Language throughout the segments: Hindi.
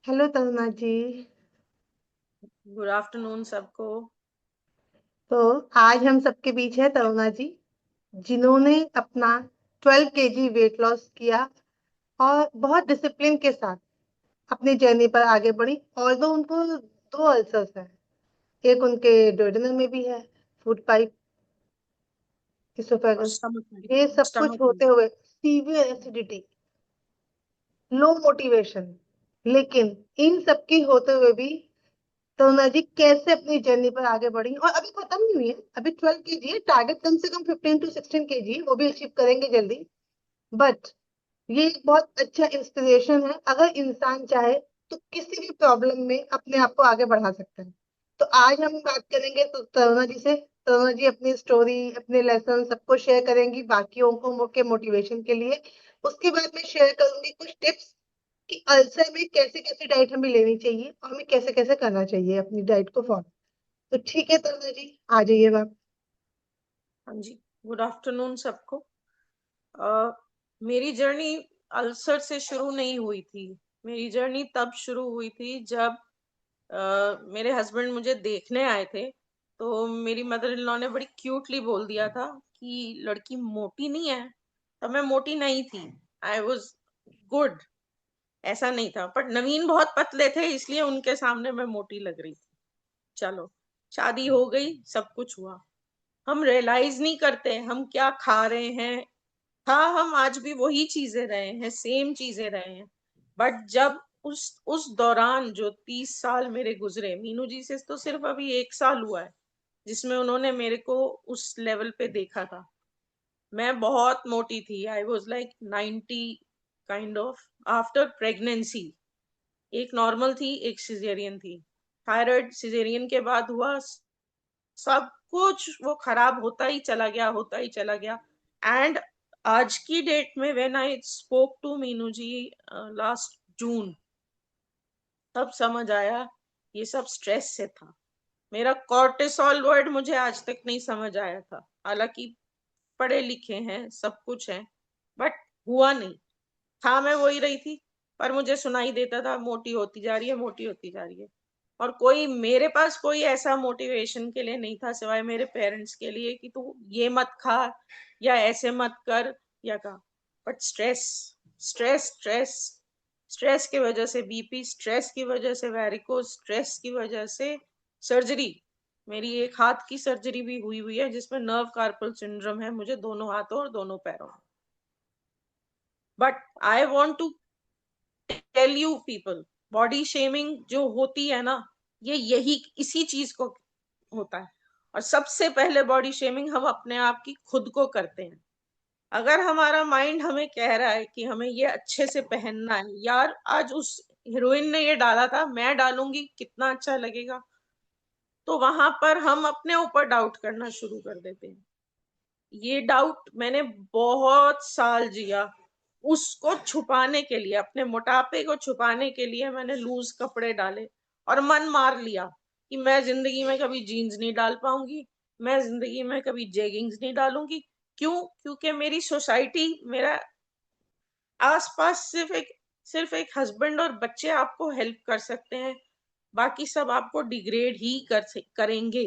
हेलो तरुणा जी। गुड आफ्टरनून सबको। तो आज हम सबके बीच है तरुणा जी, जिन्होंने अपना 12 kg वेट लॉस किया और बहुत डिसिप्लिन के साथ अपनी जर्नी पर आगे बढ़ी। और दो उनको दो अल्सर्स हैं, एक उनके डोडेनम में भी है, फूड पाइप, और इसोफेगस, स्टमक में ये सब कुछ स्टमक में होते हुए सीवियर एसिडिटी, लो मोटिवेशन, लेकिन इन सब की होते हुए भी तरुणा जी कैसे अपनी जर्नी पर आगे बढ़ी। और अभी खत्म नहीं हुई है, अभी 12 kg है, टारगेट कम से कम 15 to 16 kg है, वो भी अचीव करेंगे जल्दी। बट ये एक बहुत अच्छा इंस्पिरेशन है, अगर इंसान चाहे तो किसी भी प्रॉब्लम में अपने आप को आगे बढ़ा सकता है। तो आज हम बात करेंगे तो तरुणा जी से। तरुणा जी अपनी स्टोरी, अपने लेसन सबको शेयर करेंगी बाकियों को के मोटिवेशन के लिए। उसके बाद मैं शेयर करूंगी कुछ टिप्स कि अल्सर में कैसे कैसे डाइट हमें लेनी चाहिए और हमें कैसे कैसे करना चाहिए अपनी डाइट को फॉलो। तो ठीक है तरुणा जी, आ जाइए आप। हाँ जी, गुड आफ्टरनून सबको। अ, मेरी जर्नी अल्सर से शुरू नहीं हुई थी। मेरी जर्नी तब शुरू हुई थी जब मेरे हस्बैंड मुझे देखने आए थे। तो मेरी मदर इन लॉ ने बड़ी क्यूटली बोल दिया था कि लड़की मोटी नहीं है। तब मैं मोटी नहीं थी। I was good. ऐसा नहीं था, बट नवीन बहुत पतले थे, इसलिए उनके सामने मैं मोटी लग रही थी। चलो, शादी हो गई, सब कुछ हुआ। हम रियलाइज नहीं करते हम क्या खा रहे हैं। हाँ, हम आज भी वही चीजें रहे हैं, सेम चीजें रहे हैं। बट जब उस दौरान जो 30 साल मेरे गुजरे, मीनू जी से तो सिर्फ अभी 1 साल हुआ है जिसमें उन्होंने मेरे को उस लेवल पे देखा था। मैं बहुत मोटी थी। I was like 90 kind of. After pregnancy एक नॉर्मल थी, एक सिजेरियन थी। थायराइड सिजेरियन के बाद हुआ। सब कुछ वो खराब होता ही चला गया, होता ही चला गया। एंड आज की डेट में when I spoke to Meenu ji last June, तब समझ आया ये सब स्ट्रेस से था। मेरा कॉर्टिसोल वर्ड मुझे आज तक नहीं समझ आया था। हालांकि पढ़े लिखे हैं, सब कुछ है, बट हुआ नहीं था। मैं वही रही थी, पर मुझे सुनाई देता था मोटी होती जा रही है, मोटी होती जा रही है। और कोई मेरे पास कोई ऐसा मोटिवेशन के लिए नहीं था सिवाय मेरे पेरेंट्स के लिए कि तू ये मत खा या ऐसे मत कर या का। But stress, stress, stress, stress की वजह से बीपी, स्ट्रेस की वजह से वेरिकोज, स्ट्रेस की वजह से सर्जरी। मेरी एक हाथ की सर्जरी भी हुई है जिसमें नर्व कार्पल सिंड्रोम है मुझे, दोनों हाथों और दोनों पैरों में। But I want to tell you people, body shaming जो होती है ना, ये यही इसी चीज को होता है। और सबसे पहले बॉडी शेमिंग हम अपने आप की खुद को करते हैं। अगर हमारा माइंड हमें कह रहा है कि हमें ये अच्छे से पहनना है, यार आज उस हीरोइन ने ये डाला था, मैं डालूंगी कितना अच्छा लगेगा, तो वहां पर हम अपने ऊपर डाउट करना शुरू कर देते हैं। ये डाउट मैंने बहुत साल जिया। उसको छुपाने के लिए, अपने मोटापे को छुपाने के लिए मैंने लूज कपड़े डाले और मन मार लिया कि मैं जिंदगी में कभी जीन्स नहीं डाल पाऊंगी, मैं जिंदगी में कभी जेगिंग्स नहीं डालूंगी। क्यों? क्योंकि मेरी सोसाइटी, मेरा आसपास सिर्फ एक हस्बैंड और बच्चे आपको हेल्प कर सकते हैं, बाकी सब आपको डिग्रेड ही करेंगे।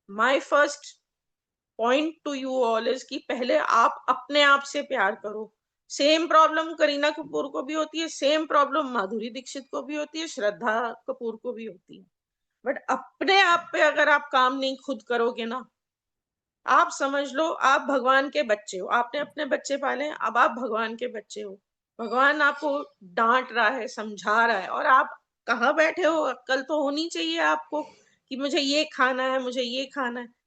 My first point two you all is कि पहले आप अपने आप से प्यार करो। सेम प्रॉब्लम करीना कपूर को भी होती है, सेम प्रॉब्लम माधुरी दीक्षित को भी होती है, श्रद्धा कपूर को भी होती है। बट अपने आप पे अगर आप काम नहीं खुद करोगे ना, आप समझ लो आप भगवान के बच्चे हो। आपने अपने बच्चे पाले हैं, अब आप भगवान के बच्चे हो। भगवान आपको डांट रहा है, समझा रहा है, और आप कहाँ बैठे हो? अक्ल तो होनी चाहिए आपको कि मुझे ये खाना है, मुझे ये खाना है।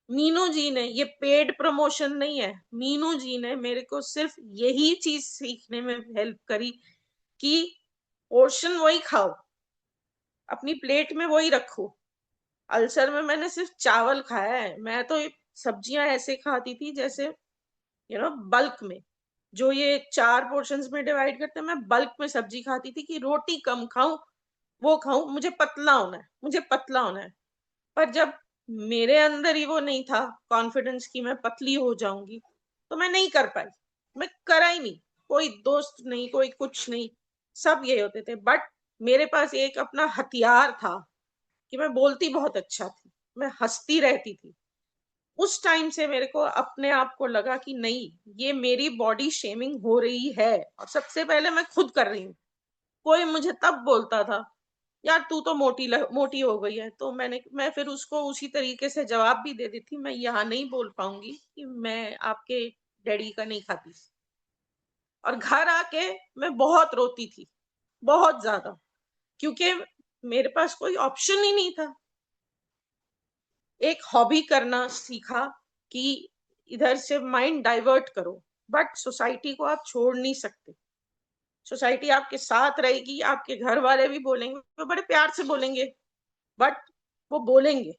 मीनू जी ने, ये पेड प्रमोशन नहीं है, मीनू जी ने मेरे को सिर्फ यही चीज सीखने में हेल्प करी कि पोर्शन वही खाओ, अपनी प्लेट में वही रखो। अल्सर में मैंने सिर्फ चावल खाया है। मैं तो सब्जियां ऐसे खाती थी जैसे बल्क में, जो ये 4 पोर्शंस में डिवाइड करते हैं, मैं बल्क में सब्जी खाती थी कि रोटी कम खाऊं, वो खाऊं, मुझे पतला होना है, मुझे पतला होना है। पर जब मेरे अंदर ही वो नहीं था कॉन्फिडेंस कि मैं पतली हो जाऊंगी, तो मैं नहीं कर पाई। मैं करा ही नहीं। कोई दोस्त नहीं, कोई कुछ नहीं, सब ये होते थे। बट मेरे पास एक अपना हथियार था कि मैं बोलती बहुत अच्छा थी, मैं हंसती रहती थी। उस टाइम से मेरे को अपने आप को लगा कि नहीं, ये मेरी बॉडी शेमिंग हो रही है, और सबसे पहले मैं खुद कर रही हूँ। कोई मुझे तब बोलता था यार तू तो मोटी हो गई है, तो मैं फिर उसको उसी तरीके से जवाब भी दे दी थी, मैं यहाँ नहीं बोल पाऊंगी कि मैं आपके डैडी का नहीं खाती। और घर आके मैं बहुत रोती थी, बहुत ज्यादा, क्योंकि मेरे पास कोई ऑप्शन ही नहीं था। एक हॉबी करना सीखा कि इधर से माइंड डाइवर्ट करो, बट सोसाइटी को आप छोड़ नहीं सकते। सोसाइटी आपके साथ रहेगी, आपके घर वाले भी बोलेंगे, वो बड़े प्यार से बोलेंगे, बट वो बोलेंगे।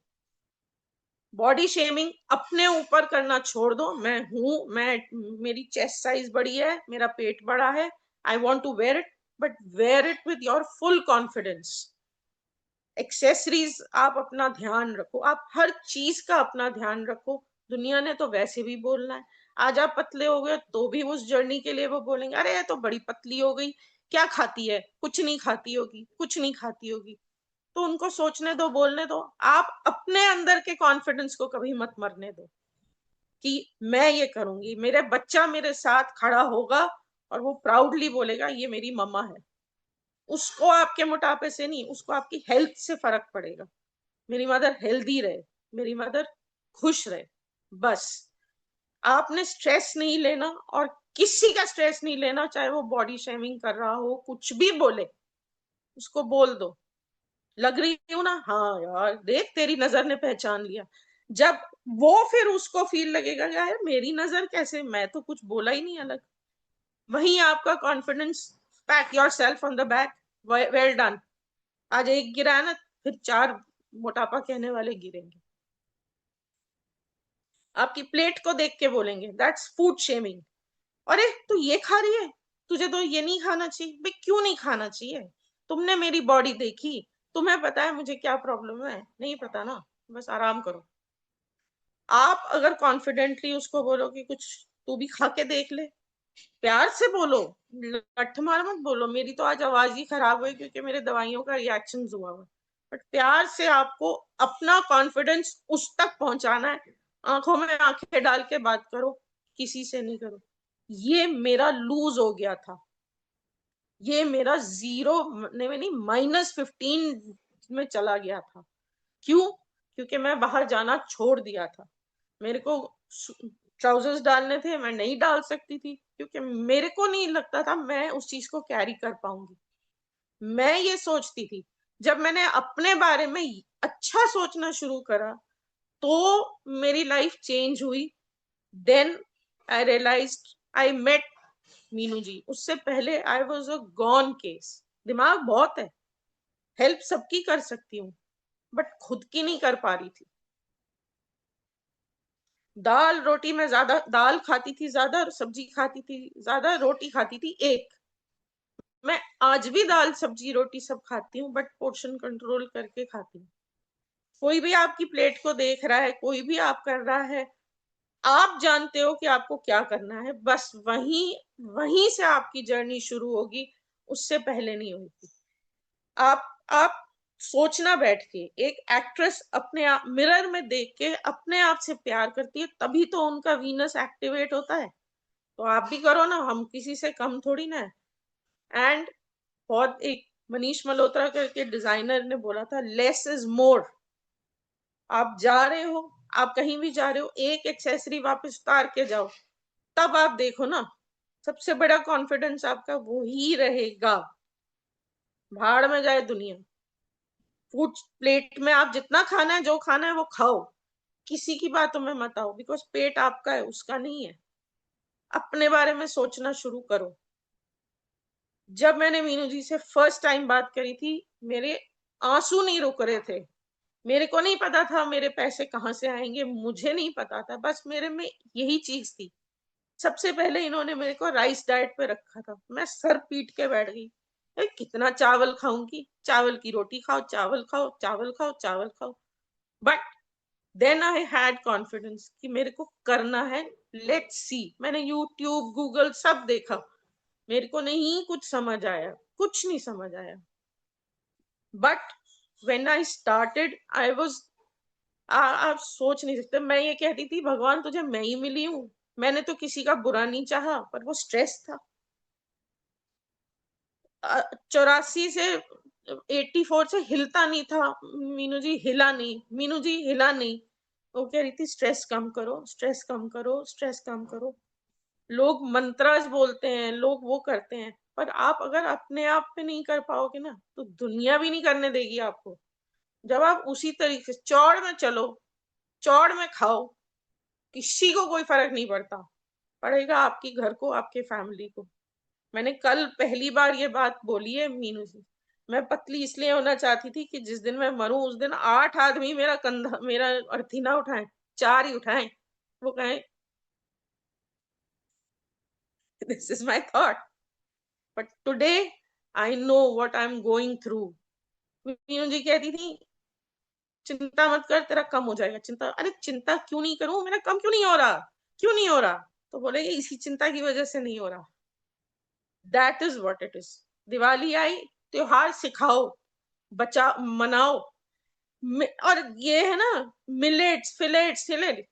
बॉडी शेमिंग अपने ऊपर करना छोड़ दो। मैं मेरी चेस्ट साइज बड़ी है, मेरा पेट बड़ा है, I want to wear it, but wear it with your full confidence. Accessories आप अपना ध्यान रखो, आप हर चीज का अपना ध्यान रखो। दुनिया ने तो वैसे भी बोलना है। आज आप पतले हो गए तो भी उस जर्नी के लिए वो बोलेंगे अरे ये तो बड़ी पतली हो गई, क्या खाती है, कुछ नहीं खाती होगी, कुछ नहीं खाती होगी। तो उनको सोचने दो, बोलने दो। आप अपने अंदर के कॉन्फिडेंस को कभी मत मरने दो कि मैं ये करूंगी, मेरे बच्चा मेरे साथ खड़ा होगा और वो प्राउडली बोलेगा ये मेरी मम्मा है। उसको आपके मोटापे से नहीं, उसको आपकी हेल्थ से फर्क पड़ेगा। मेरी मदर हेल्दी रहे, मेरी मदर खुश रहे, बस। आपने स्ट्रेस नहीं लेना, और किसी का स्ट्रेस नहीं लेना, चाहे वो बॉडी शेमिंग कर रहा हो, कुछ भी बोले, उसको बोल दो लग रही हूं ना, हाँ यार देख तेरी नजर ने पहचान लिया। जब वो फिर उसको फील लगेगा यार मेरी नजर कैसे, मैं तो कुछ बोला ही नहीं अलग, वहीं आपका confidence, PAT your self on the back, well done. आज एक गिरा है ना, फिर 4 मोटापा कहने वाले गिरेंगे। आपकी प्लेट को देख के बोलेंगे दैट्स फूड शेमिंग। अरे तू ये खा रही है, तुझे तो ये नहीं खाना चाहिए। भाई क्यों नहीं खाना चाहिए? तुमने मेरी बॉडी देखी, तुम्हें पता है मुझे क्या प्रॉब्लम है? नहीं पता ना, बस आराम करो। आप अगर कॉन्फिडेंटली उसको बोलो कि कुछ तू भी खा के देख ले, प्यार से बोलो, लठ मार मत बोलो, मेरी तो आज आवाज ही खराब हुई क्योंकि मेरे दवाइयों का रिएक्शन हुआ हुआ। बट प्यार से आपको अपना कॉन्फिडेंस उस तक पहुंचाना है। आंखों में आंखें डाल के बात करो, किसी से नहीं करो। ये मेरा लूज हो गया था, ये मेरा 0 नहीं -15 में चला गया था। क्यों? क्योंकि मैं बाहर जाना छोड़ दिया था। मेरे को ट्राउजर्स डालने थे, मैं नहीं डाल सकती थी क्योंकि मेरे को नहीं लगता था मैं उस चीज को कैरी कर पाऊंगी। मैं ये सोचती थी, जब मैंने अपने बारे में अच्छा सोचना शुरू करा तो मेरी लाइफ चेंज हुई। Then I realized, I met Meenu ji. उससे पहले I was a gone case. दिमाग बहुत है, हेल्प सबकी कर सकती हूँ, बट खुद की नहीं कर पा रही थी। दाल रोटी में ज्यादा, दाल खाती थी ज्यादा, सब्जी खाती थी ज्यादा, रोटी खाती थी एक। मैं आज भी दाल सब्जी रोटी सब खाती हूँ, बट पोर्शन कंट्रोल करके खाती हूँ। कोई भी आपकी प्लेट को देख रहा है, कोई भी आप कर रहा है, आप जानते हो कि आपको क्या करना है, बस वहीं वहीं से आपकी जर्नी शुरू होगी, उससे पहले नहीं होगी। आप सोचना बैठ के, एक एक्ट्रेस अपने आप मिरर में देख के अपने आप से प्यार करती है, तभी तो उनका वीनस एक्टिवेट होता है। तो आप भी करो ना, हम किसी से कम थोड़ी ना है। एंड बहुत एक मनीष मल्होत्रा करके डिजाइनर ने बोला था लेस इज मोर। आप जा रहे हो, आप कहीं भी जा रहे हो, एक एक्सेसरी वापस उतार के जाओ, तब आप देखो ना, सबसे बड़ा कॉन्फिडेंस आपका वो ही रहेगा। भाड़ में जाए दुनिया। फूड प्लेट में आप जितना खाना है, जो खाना है वो खाओ, किसी की बातों में मत आओ, बिकॉज पेट आपका है, उसका नहीं है। अपने बारे में सोचना शुरू करो। जब मैंने मीनू जी से फर्स्ट टाइम बात करी थी, मेरे आंसू नहीं रुक रहे थे। मेरे को नहीं पता था मेरे पैसे कहाँ से आएंगे, मुझे नहीं पता था, बस मेरे में यही चीज थी। सबसे पहले इन्होंने मेरे को राइस डाइट पे रखा था, मैं सर पीट के बैठ गई, कितना चावल खाऊंगी, चावल की रोटी खाओ, चावल खाओ, चावल खाओ, चावल खाओ। But then I had confidence कि मेरे को करना है, लेट्स सी। मैंने यूट्यूब गूगल सब देखा, मेरे को नहीं कुछ समझ आया, कुछ नहीं समझ आया। But when I started I was, आप सोच नहीं सकते, मैं ये कहती थी भगवान तुझे मैं ही मिली हूँ, मैंने तो किसी का बुरा नहीं चाहा, पर वो स्ट्रेस था। 84 से 84 से हिलता नहीं था, मीनू जी हिला नहीं, मीनू जी हिला नहीं। वो कह रही थी स्ट्रेस कम करो, स्ट्रेस कम करो, स्ट्रेस कम करो। लोग मंत्राज बोलते हैं, लोग वो करते हैं, पर आप अगर अपने आप पे नहीं कर पाओगे ना, तो दुनिया भी नहीं करने देगी आपको। जब आप उसी तरीके से चौड़ में चलो, चौड़ में खाओ, किसी को कोई फर्क नहीं पड़ता, पड़ेगा आपकी घर को, आपके फैमिली को। मैंने कल पहली बार ये बात बोली है मीनू जी। मैं पतली इसलिए होना चाहती थी कि जिस दिन मैं मरूं उस दिन 8 आदमी मेरा कंधा, मेरा अर्थी ना उठाएं, 4 ही उठाएं, वो कहें this is my thought, but today I know what I am going through. Meenu ji कहती थी चिंता मत कर, तेरा कम हो जाएगा चिंता। अरे चिंता क्यों नहीं करूं, मेरा कम क्यों नहीं हो रहा, क्यों नहीं हो रहा? तो बोलेगे इसी चिंता की वजह से नहीं हो रहा। That is what it is. Diwali आई, त्योहार सिखाओ, बचा मनाओ। और ये है ना, मिलेट्स फिलेट्स फिलेट,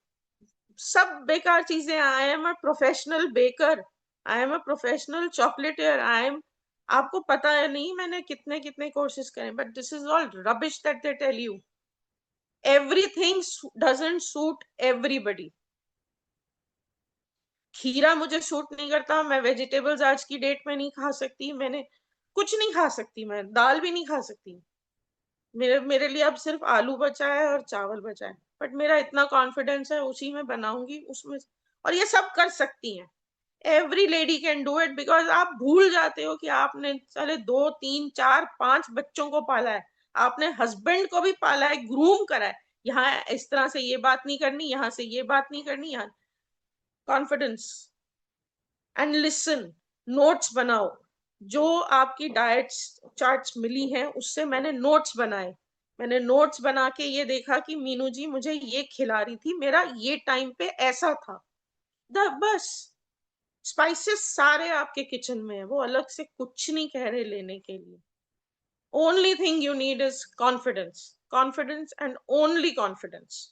सब बेकार चीजें। I am a professional baker, I am a professional chocolatier, I am, आपको पता है नहीं मैंने कितने कितने कोर्सेज करे, but this is all rubbish that they tell you. Everything doesn't suit everybody. खीरा मुझे सूट नहीं करता, मैं वेजिटेबल्स आज की डेट में नहीं खा सकती, मैंने कुछ नहीं खा सकती, मैं दाल भी नहीं खा सकती। मेरे मेरे लिए अब सिर्फ आलू बचा है और चावल बचा है, बट मेरा इतना कॉन्फिडेंस है उसी में बनाऊंगी उसमें। और ये सब कर सकती हैं, every lady can do it, because आप भूल जाते हो कि आपने साले 2 3 4 5 बच्चों को पाला है, आपने हस्बैंड को भी पाला है, ग्रूम करा है। यहाँ इस तरह से ये बात नहीं करनी, यहाँ से ये बात नहीं करनी, यहाँ कॉन्फिडेंस। एंड लिसन, नोट्स बनाओ। जो आपकी डाइट चार्ट्स मिली हैं उससे मैंने नोट्स बनाए। मैंने नोट्स बना के ये देखा कि मीनू जी मुझे ये खिला रही थी, मेरा ये टाइम पे ऐसा था। बस स्पाइसेस सारे आपके किचन में है, वो अलग से कुछ नहीं कह रहे लेने के लिए। Only thing you need is confidence, confidence and only confidence.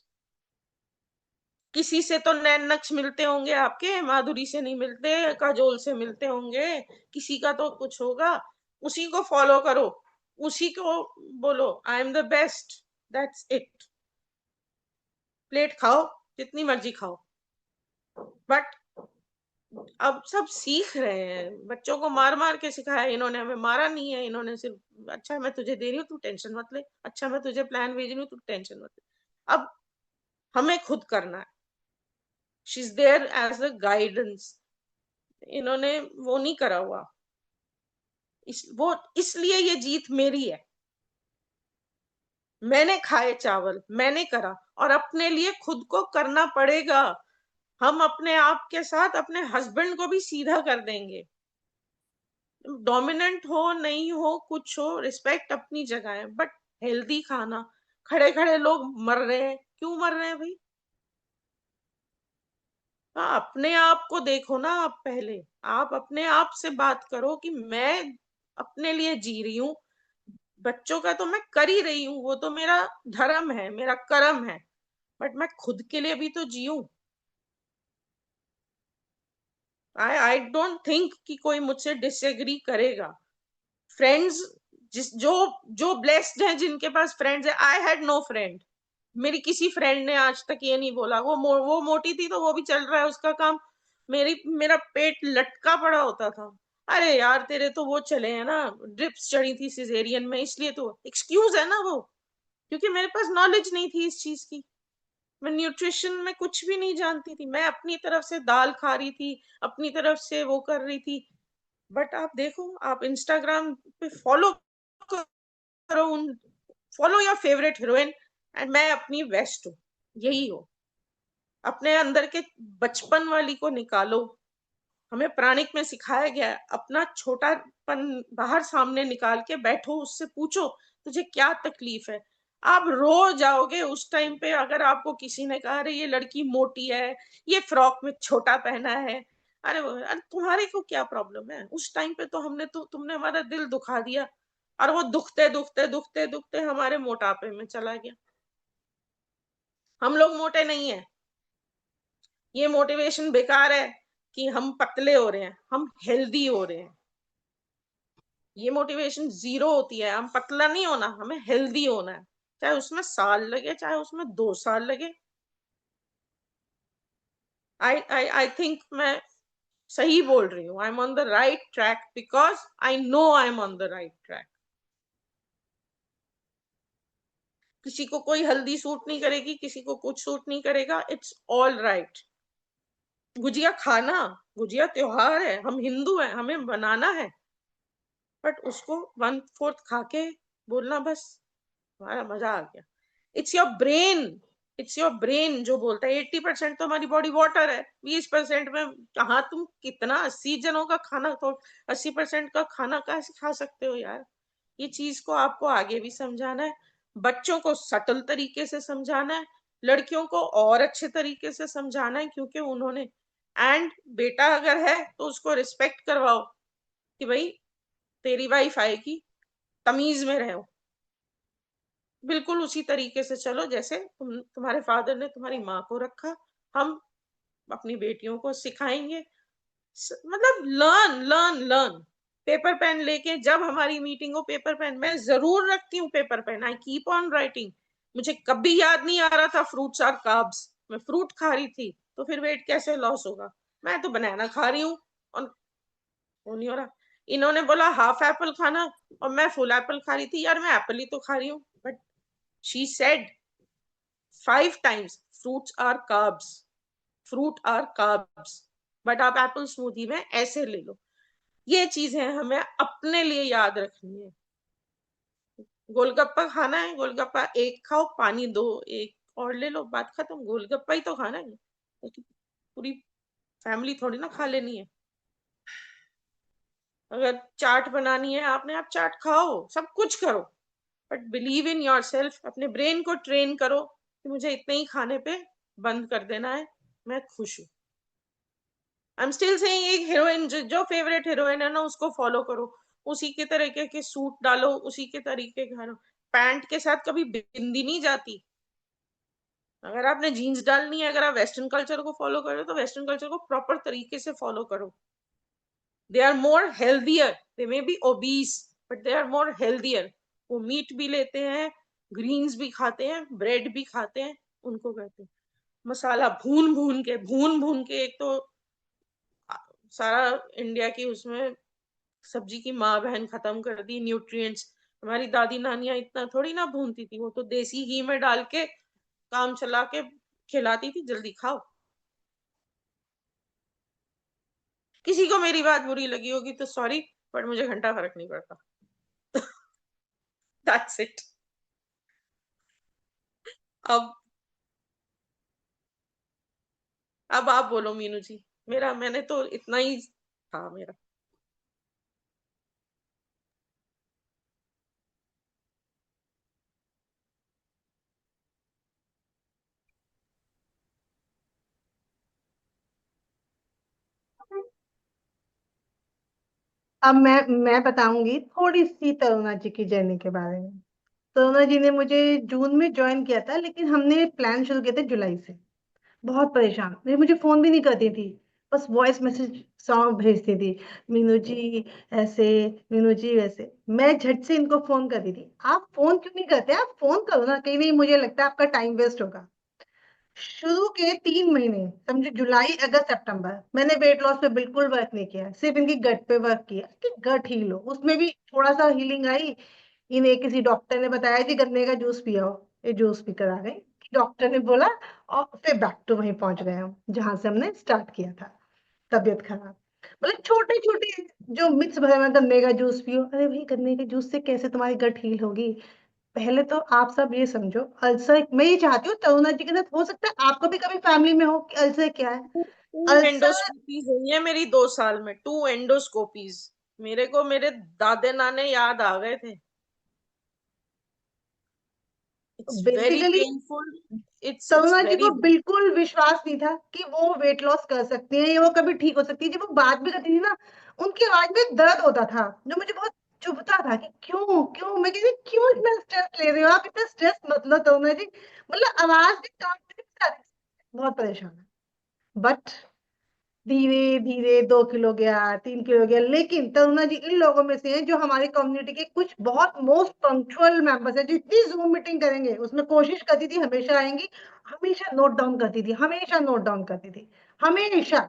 किसी से तो नैन नक्श मिलते होंगे आपके, माधुरी से नहीं मिलते, काजोल से मिलते होंगे, किसी का तो कुछ होगा, उसी को फॉलो करो, उसी को बोलो I am the best, that's it. Plate खाओ, जितनी मर्जी खाओ, बट अब सब सीख रहे हैं। बच्चों को मार मार के सिखाया इन्होंने, हमें मारा नहीं है, इन्होंने सिर्फ अच्छा मैं तुझे दे रही हूँ तू टेंशन मत ले, अच्छा मैं तुझे प्लान भेज रही हूँ तू टेंशन मत ले। अब हमें खुद करना है, she is there as a guidance. इन्होंने वो नहीं करा हुआ, वो इसलिए ये जीत मेरी है। मैंने खाए चावल, मैंने करा, और अपने लिए खुद को करना पड़ेगा। हम अपने आप के साथ अपने हस्बैंड को भी सीधा कर देंगे। डोमिनेंट हो नहीं हो कुछ हो, रिस्पेक्ट अपनी जगह है, बट हेल्दी खाना। खड़े खड़े लोग मर रहे हैं, क्यों मर रहे हैं भाई? हाँ, अपने आप को देखो ना, आप पहले आप अपने आप से बात करो कि मैं अपने लिए जी रही हूँ। बच्चों का तो मैं कर ही रही हूँ, वो तो मेरा धर्म है, मेरा कर्म है, बट मैं खुद के लिए भी तो जीऊं। आई डोंट थिंक कि कोई मुझसे डिसएग्री करेगा। फ्रेंड्स, जिस जो जो ब्लेस्ड हैं, जिनके पास फ्रेंड्स है, आई हैड नो फ्रेंड। मेरी किसी फ्रेंड ने आज तक ये नहीं बोला वो मोटी थी तो वो भी चल रहा है उसका काम, मेरा पेट लटका पड़ा होता था। अरे यार तेरे तो वो चले हैं ना, ड्रिप्स चढ़ी थी सिजेरियन में, इसलिए तो एक्सक्यूज है ना वो, क्योंकि मेरे पास नॉलेज नहीं थी इस चीज की। मैं न्यूट्रिशन में कुछ भी नहीं जानती थी, मैं अपनी तरफ से दाल खा रही थी, अपनी तरफ से वो कर रही थी। बट आप देखो, आप इंस्टाग्राम पे फॉलो करो उन, follow your favourite heroine, and मैं अपनी बेस्ट हूँ, यही हो। अपने अंदर के बचपन वाली को निकालो। हमें प्राणिक में सिखाया गया है, अपना छोटापन बाहर सामने निकाल के बैठो, उससे पूछो तुझे क्या तकलीफ है। आप रो जाओगे उस टाइम पे अगर आपको किसी ने कहा अरे ये लड़की मोटी है, ये फ्रॉक में छोटा पहना है। अरे तुम्हारे को क्या प्रॉब्लम है? उस टाइम पे तो हमने तो तुमने हमारा दिल दुखा दिया। और वो दुखते दुखते दुखते दुखते हमारे मोटापे में चला गया। हम लोग मोटे नहीं है, ये मोटिवेशन बेकार है कि हम पतले हो रहे हैं, हम हेल्दी हो रहे हैं। ये मोटिवेशन जीरो होती है। हम पतला नहीं होना, हमें हेल्दी होना है, चाहे उसमें साल लगे चाहे उसमें 2 साल लगे। आई थिंक मैं सही बोल रही हूँ। I am on the right track because I know I am on the right track. किसी को कोई हल्दी सूट नहीं करेगी, किसी को कुछ सूट नहीं करेगा, इट्स ऑल राइट। गुजिया खाना, गुजिया त्योहार है, हम हिंदू हैं, हमें बनाना है, बट उसको 1/4 खा के बोलना बस हमारा मजा आ गया। It's your brain, it's your brain जो बोलता है। 80% तो हमारी बॉडी वाटर है, 20% में कहा तुम कितना 80 जनों का खाना, तो 80% का खाना कैसे खा सकते हो यार। ये चीज को आपको आगे भी समझाना है, बच्चों को सटल तरीके से समझाना है, लड़कियों को और अच्छे तरीके से समझाना है, क्योंकि उन्होंने, एंड बेटा अगर है तो उसको रिस्पेक्ट करवाओ कि भाई तेरी वाइफ आएगी, तमीज में रहो, बिल्कुल उसी तरीके से चलो जैसे तुम्हारे फादर ने तुम्हारी माँ को रखा। हम अपनी बेटियों को सिखाएंगे, मतलब learn learn learn. Paper pen लेके जब हमारी मीटिंग हो, पेपर पेन मैं जरूर रखती हूँ, paper pen I keep on writing. मुझे कभी याद नहीं आ रहा था फ्रूट्स और कार्ब्स, मैं फ्रूट खा रही थी तो फिर वेट कैसे लॉस होगा। मैं तो बनाना खा रही हूँ और वो नहीं हो रहा। इन्होंने बोला हाफ एप्पल खाना और मैं फुल एप्पल खा रही थी, यार मैं एप्पल ही तो खा रही हूँ। But she said 5 times fruits are carbs, fruit are carbs, but आप एप्पल स्मूदी में ऐसे ले लो। ये चीजें हमें अपने लिए याद रखनी है। गोलगप्पा खाना है, गोलगप्पा एक खाओ, पानी दो एक और ले लो, बात खत्म। गोलगप्पा ही तो खाना है, पूरी फैमिली थोड़ी ना खा लेनी है। अगर चाट बनानी है आपने, आप चाट खाओ, सब कुछ करो, but believe in your self. अपने ब्रेन को ट्रेन करो कि मुझे इतने ही खाने पे बंद कर देना है, मैं खुश हूँ। आई एम स्टिल सेइंग, एक हीरोइन जो फेवरेट हीरोइन है ना, उसको फॉलो करो, उसी के तरीके के सूट डालो, उसी के तरीके के पैंट के साथ कभी बिंदी नहीं जाती। अगर आपने जीन्स डालनी है, अगर आप वेस्टर्न कल्चर को फॉलो कर रहे हो तो वेस्टर्न कल्चर को प्रॉपर तरीके से फॉलो करो। They are more healthier, they may be obese but they are more healthier. वो मीट भी लेते हैं, ग्रीन्स भी खाते हैं, ब्रेड भी खाते हैं, उनको कहते हैं मसाला भून भून के। एक तो सारा इंडिया की उसमें सब्जी की माँ बहन खत्म कर दी न्यूट्रिएंट्स। हमारी दादी नानियां इतना थोड़ी ना भूनती थी, वो तो देसी घी में डाल के काम चला के खिलाती थी, जल्दी खाओ। किसी को मेरी बात बुरी लगी होगी तो सॉरी, बट मुझे घंटा फर्क नहीं पड़ता। That's it. अब अब आप बोलो मीनू जी। मेरा, मैंने तो इतना ही था मेरा। अब मैं बताऊंगी थोड़ी सी तरुणा जी की जर्नी के बारे में। तरुणा जी ने मुझे जून में ज्वाइन किया था, लेकिन हमने प्लान शुरू किया था जुलाई से। बहुत परेशान, वे मुझे फोन भी नहीं करती थी, बस वॉइस मैसेज सॉन्ग भेजती थी, मीनू जी ऐसे, मीनू जी वैसे। मैं झट से इनको फोन करती थी, आप फोन क्यों नहीं करते, आप फोन करो ना, कहीं नहीं मुझे लगता है आपका टाइम वेस्ट होगा। शुरू के 3 महीने, समझो जुलाई अगस्त सितंबर, मैंने वेट लॉस पे बिल्कुल वर्क नहीं किया, सिर्फ इनकी गट पे वर्क किया कि गट हील हो। उसमें भी थोड़ा सा हीलिंग आई। इन्हें किसी डॉक्टर ने बताया कि गन्ने का जूस पियो, ये जूस पीकर आ गए, डॉक्टर ने बोला। और फिर बैक टू वहीं पहुंच गए हम जहां से हमने स्टार्ट किया था। तबीयत खराब, मतलब छोटे छोटे जो मिथ्स भरे में, गन्ने का जूस पियो, अरे भाई गन्ने के जूस से कैसे तुम्हारी गट हील होगी। पहले तो आप सब ये समझो, अल्सर, मैं ये चाहती हूँ तरुणा जी के साथ हो सकता है आपको भी कभी फैमिली में हो कि अल्सर क्या है। टू अल्सर एंडोस्कोपीज हुई है मेरी 2 साल में, 2 एंडोस्कोपीज। मेरे को मेरे दादे नाने याद आ गए थे। It's very basically painful, it's Taruna ji को वेरी बैड। बिल्कुल विश्वास नहीं था कि वो वेट लॉस कर सकती हैं या वो कभी ठीक हो सकती है। जब वो बात भी करती थी ना, उनकी आवाज में दर्द होता था, जो मुझे बहुत चुभता था कि क्यों क्यों, मैं कहती क्यों इतना स्ट्रेस ले रहे हो आप, इतना स्ट्रेस मत लो तरुणा जी, मतलब आवाज भी काम नहीं कर रही, बहुत परेशान है। बट धीरे धीरे 2 किलो गया, 3 किलो गया, लेकिन तरुणा जी इन लोगों में से हैं जो हमारी कम्युनिटी के कुछ बहुत मोस्ट पंक्चुअल मेंबर्स हैं। जितनी जूम मीटिंग करेंगे उसमें कोशिश करती थी हमेशा आएंगी, हमेशा नोट डाउन करती थी, हमेशा नोट डाउन करती थी, हमेशा।